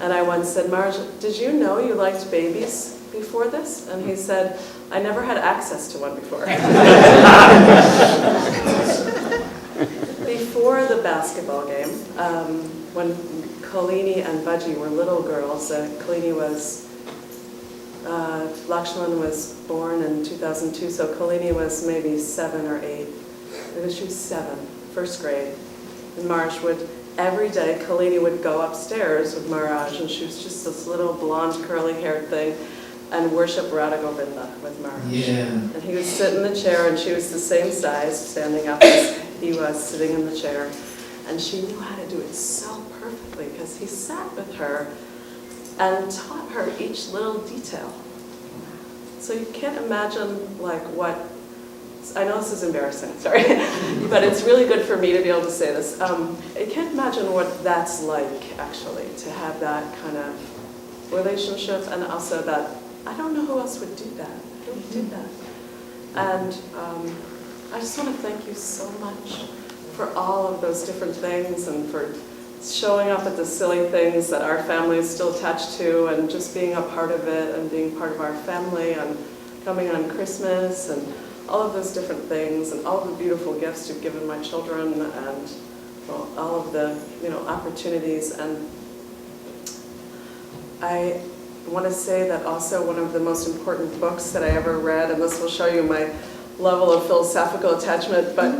And I once said, Maharaj, did you know you liked babies before this? And he said, I never had access to one before. Before the basketball game, when Kalini and Baji were little girls, Kalini was, Lakshman was born in 2002, so Kalini was maybe 7 or 8. She was 7, 1st grade. And Maharaj would, every day, Kalini would go upstairs with Maharaj, and she was just this little blonde, curly-haired thing, and worship Radha Govinda with Maharaj. Yeah. And he would sit in the chair, and she was the same size, standing up as he was sitting in the chair. And she knew how to do it so perfectly, because he sat with her and taught her each little detail. So you can't imagine, like, what... I know this is embarrassing, sorry, but it's really good for me to be able to say this. I can't imagine what that's like, actually, to have that kind of relationship, and also that, I don't know who else would do that. Who would do that? And I just want to thank you so much for all of those different things, and for showing up at the silly things that our family is still attached to, and just being a part of it, and being part of our family, and coming on Christmas, and all of those different things, and all the beautiful gifts you've given my children, and well, all of the opportunities. And I want to say that also one of the most important books that I ever read, and this will show you my level of philosophical attachment, but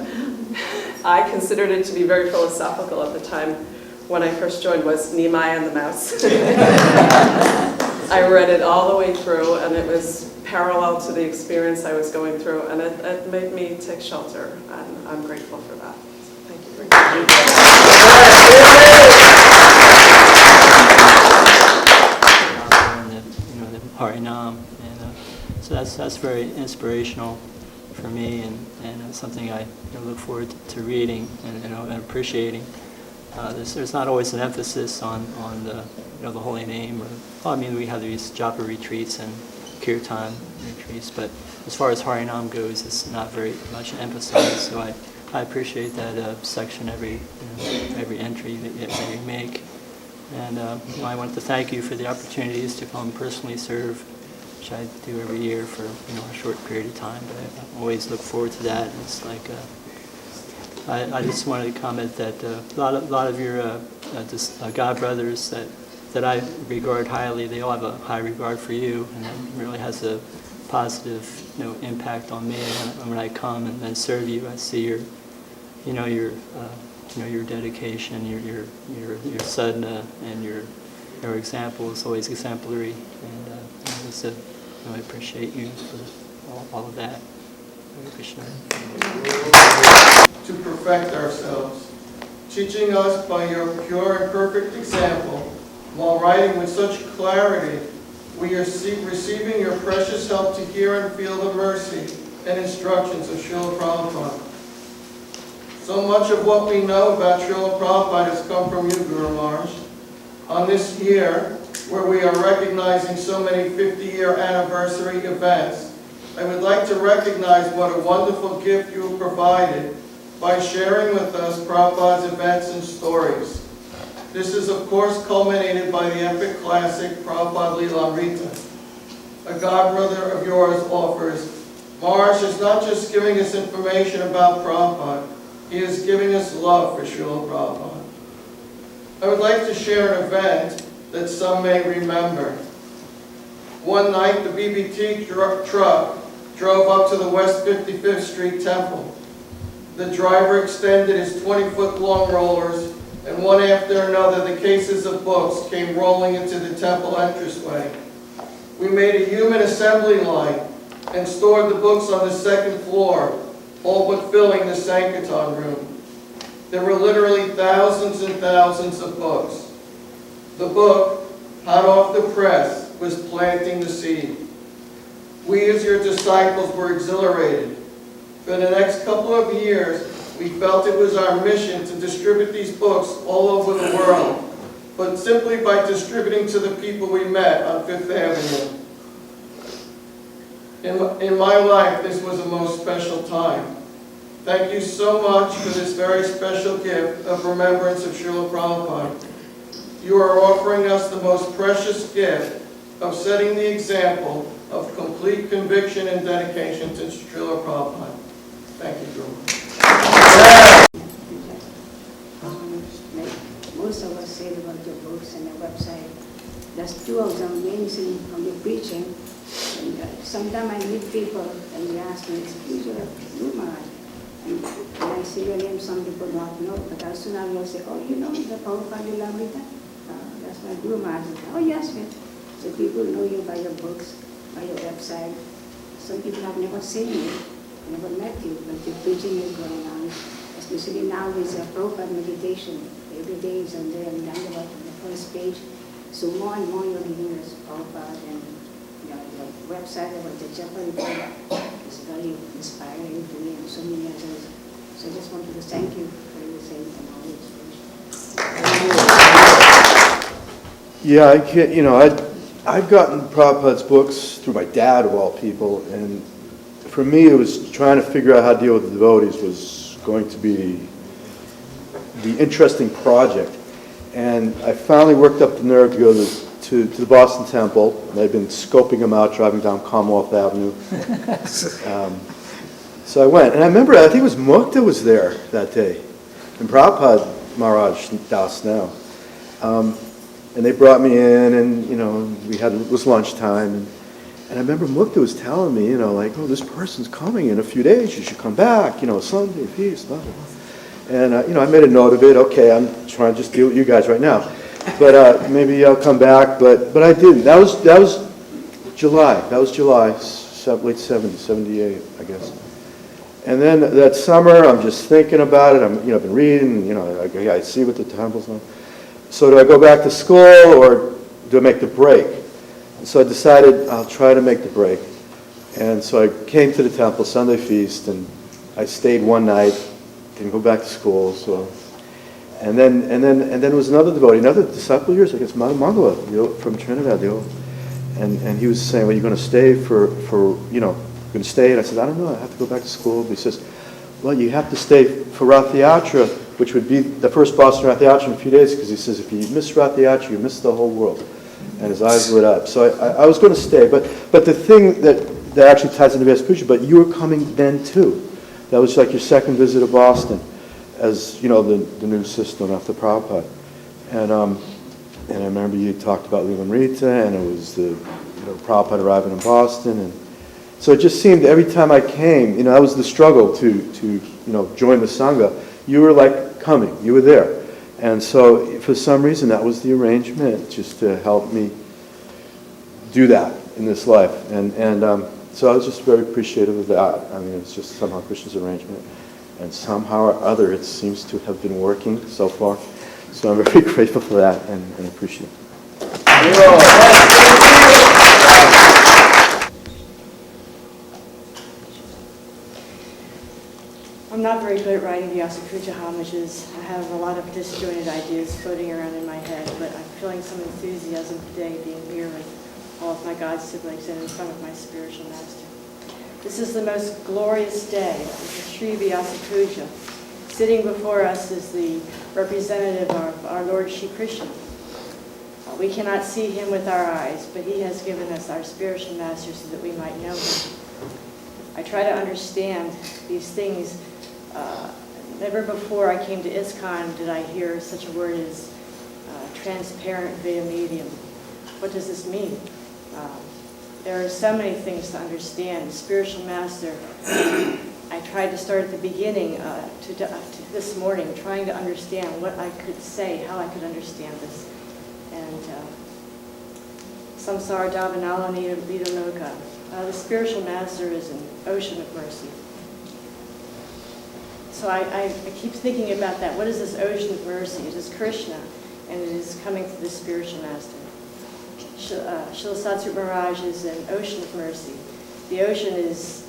I considered it to be very philosophical at the time when I first joined, was Nehemiah and the Mouse. I read it all the way through, and it was parallel to the experience I was going through, and it made me take shelter, and I'm grateful for that. So thank you very The Harinam, and So that's very inspirational for me, and it's something I look forward to reading and appreciating. There's not always an emphasis on the the holy name, or we have these japa retreats and kirtan retreats, but as far as Harinam goes, it's not very much emphasized. So I appreciate that section every entry that you make, and I want to thank you for the opportunities to come personally serve, which I do every year for a short period of time, but I always look forward to that. It's like I just wanted to comment that a lot of your God brothers that I regard highly, they all have a high regard for you, and that really has a positive impact on me. When I come and serve you, I see your dedication, your sadhana, and your example is always exemplary, and I appreciate you for all of that. Hare Krishna. To perfect ourselves, teaching us by your pure and perfect example, while writing with such clarity, we are receiving your precious help to hear and feel the mercy and instructions of Srila Prabhupada. So much of what we know about Srila Prabhupada has come from you, Guru Maharaj. On this year, where we are recognizing so many 50-year anniversary events, I would like to recognize what a wonderful gift you have provided by sharing with us Prabhupada's events and stories. This is, of course, culminated by the epic classic Prabhupada Leelamrita. A godbrother of yours offers, Maharaj is not just giving us information about Prabhupada, he is giving us love for Srila Prabhupada. I would like to share an event that some may remember. One night, the BBT truck drove up to the West 55th Street Temple. The driver extended his 20-foot-long rollers, and one after another, the cases of books came rolling into the temple entranceway. We made a human assembly line and stored the books on the second floor, all but filling the Sankirtan room. There were literally thousands and thousands of books. The book, hot off the press, was planting the seed. We as your disciples were exhilarated. For the next couple of years, we felt it was our mission to distribute these books all over the world, but simply by distributing to the people we met on Fifth Avenue. In my life, this was a most special time. Thank you so much for this very special gift of remembrance of Srila Prabhupada. You are offering us the most precious gift of setting the example of complete conviction and dedication to Srila Prabhupada. Thank you, Guru. Most of us said about your books and your website. There's two of them amazing on your preaching. And sometimes I meet people and they ask me, "Who's your Guru Maharaj?" And when I say your name, some people don't know, but as soon as I will say, "Oh, you know the Prabhupada Leelamrita? That's my Guru Maharaj." "Oh, yes, yes." So people know you by your books, by your website. Some people have never seen you, never met you, but your preaching is going on. Especially now with Prabhupada meditation. Every day is on there and down about the first page. So more and more you're giving us Prabhupada, and your website about the Japa report is very inspiring to me and so many others. So I just wanted to thank you for your saying and all the inspiration. Yeah, I can't, I've gotten Prabhupada's books through my dad, of all people, and for me it was trying to figure out how to deal with the devotees was going to be the interesting project. And I finally worked up the nerve to go to the Boston Temple, and I'd been scoping them out driving down Commonwealth Avenue. So I went, and I remember, I think it was Mukta was there that day, and Prabhupada Maharaj Das now. And they brought me in, and it was lunchtime, and I remember Mukta was telling me, like, "Oh, this person's coming in a few days. You should come back. Sunday, feast, blah, blah, blah." And I made a note of it. Okay, I'm trying to just deal with you guys right now, but maybe I'll come back. But I didn't. That was July. That was July, late 70s, 78, I guess. And then that summer, I'm just thinking about it. I've been reading. I see what the temple's on. So do I go back to school or do I make the break? And so I decided I'll try to make the break. And so I came to the temple Sunday feast, and I stayed one night, didn't go back to school. So, and then there was another devotee, another disciple of yours, I guess, Mangala, from Trinidad, and he was saying, "Well, you're going to stay for going to stay?" And I said, "I don't know. I have to go back to school." But he says, "Well, you have to stay for Rath Yatra, which would be the first Boston Rath Yatra in a few days," because he says, "If you miss Rath Yatra, you miss the whole world." And his eyes lit up. So I was going to stay, but the thing that actually ties into Vyasa Puja, but you were coming then too. That was like your second visit to Boston, as the new system after Prabhupada. And I remember you talked about Leelamrita, and it was the Prabhupada arriving in Boston, and so it just seemed every time I came, that was the struggle to join the Sangha. You were like coming, you were there. And so for some reason that was the arrangement, just to help me do that in this life. And so I was just very appreciative of that. I mean, it's just somehow Krishna's arrangement. And somehow or other it seems to have been working so far. So I'm very grateful for that and appreciate it. I'm not very good at writing Vyasa Puja homages. I have a lot of disjointed ideas floating around in my head, but I'm feeling some enthusiasm today being here with all of my God siblings and in front of my spiritual master. This is the most glorious day of the Sri Vyasa Puja. Sitting before us is the representative of our Lord Shri Krishna. We cannot see him with our eyes, but he has given us our spiritual master so that we might know him. I try to understand these things. Never before I came to ISKCON did I hear such a word as transparent via medium. What does this mean? There are so many things to understand. The spiritual master, I tried to start at the beginning to this morning, trying to understand what I could say, how I could understand this. And Samsara Davanala Nida Loka. The spiritual master is an ocean of mercy. So I keep thinking about that. What is this ocean of mercy? It is Krishna, and it is coming through the spiritual master. Srila Satsvarupa Maharaj is an ocean of mercy. The ocean is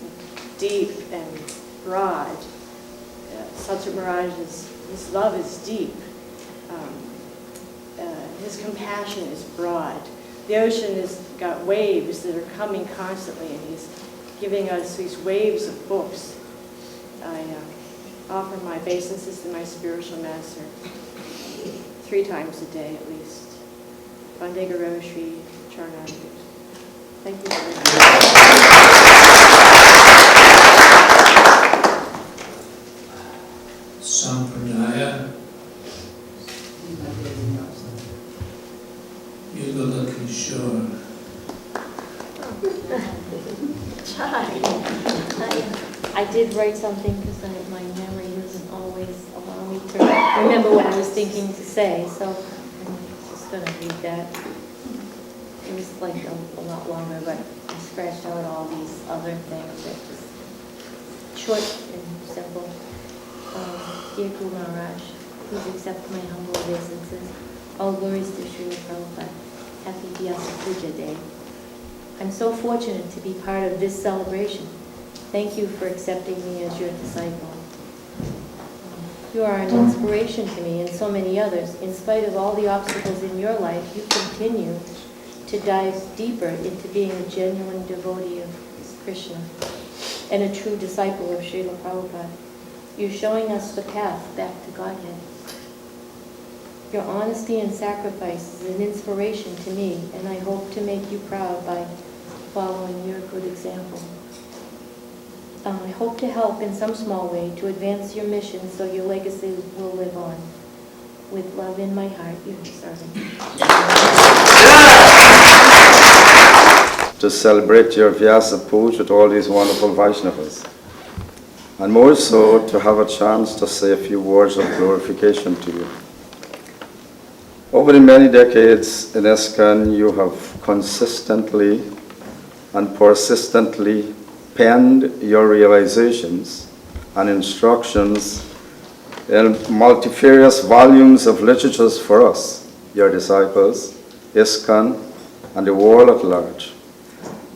deep and broad. Satsvarupa Maharaj's his love is deep. His compassion is broad. The ocean has got waves that are coming constantly, and he's giving us these waves of books. I offer my obeisances to my spiritual master 3 times a day at least. Vande Guru Shri Charanandit. Thank you very much. Sampradaya, Yugala Kishore. I did write something because my memory doesn't always allow me to remember what I was thinking to say, so I'm just going to read that. It was like a lot longer, but I scratched out all these other things that just short and simple. Dear Guru Maharaj, please accept my humble obeisances. All glories to Srila Prabhupada. Happy Vyasa Puja Day. I'm so fortunate to be part of this celebration. Thank you for accepting me as your disciple. You are an inspiration to me and so many others. In spite of all the obstacles in your life, you continue to dive deeper into being a genuine devotee of Krishna and a true disciple of Srila Prabhupada. You're showing us the path back to Godhead. Your honesty and sacrifice is an inspiration to me, and I hope to make you proud by following your good example. I hope to help in some small way to advance your mission so your legacy will live on. With love in my heart, your servant. To celebrate your Vyasa Puja with all these wonderful Vaishnavas. And more so to have a chance to say a few words of glorification to you. Over the many decades in ISKCON, you have consistently and persistently penned your realizations and instructions in multifarious volumes of literatures for us, your disciples, ISKCON, and the world at large.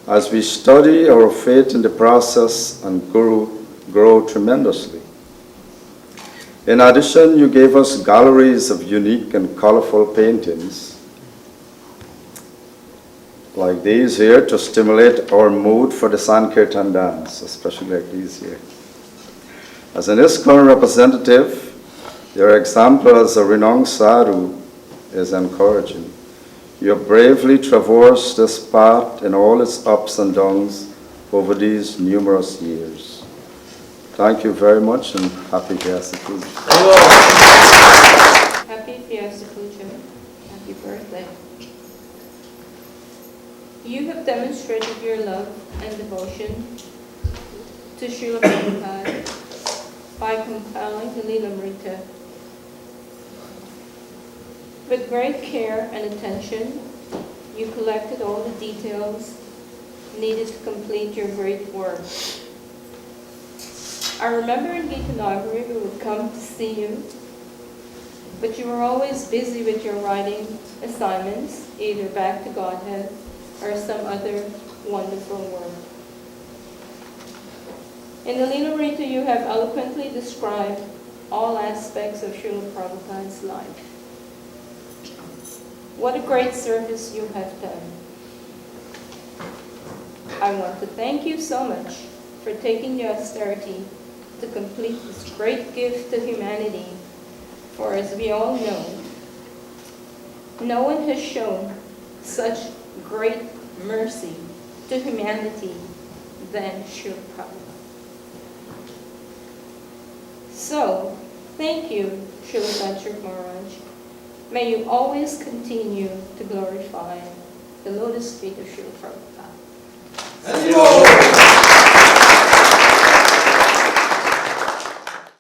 as we study our faith in the process and grow tremendously. In addition, you gave us galleries of unique and colorful paintings, like these here, to stimulate our mood for the Sankirtan dance, especially like these here. As an ISKCON representative, your example as a renowned sadhu is encouraging. You have bravely traversed this path in all its ups and downs over these numerous years. Thank you very much and happy Vyasa Puja. Happy Vyasa Puja. Happy birthday. You have demonstrated your love and devotion to Srila Prabhupada by compiling the Lilamrita. With great care and attention, you collected all the details needed to complete your great work. I remember in Gitanagari we would come to see you, but you were always busy with your writing assignments, either back to Godhead or some other wonderful work. In the Lilamrita you have eloquently described all aspects of Srila Prabhupada's life. What a great service you have done. I want to thank you so much for taking the austerity to complete this great gift to humanity, for as we all know, no one has shown such great mercy to humanity than Srila Prabhupada. So, thank you, Srila Satsvarupa Maharaj. May you always continue to glorify the lotus feet of Srila Prabhupada.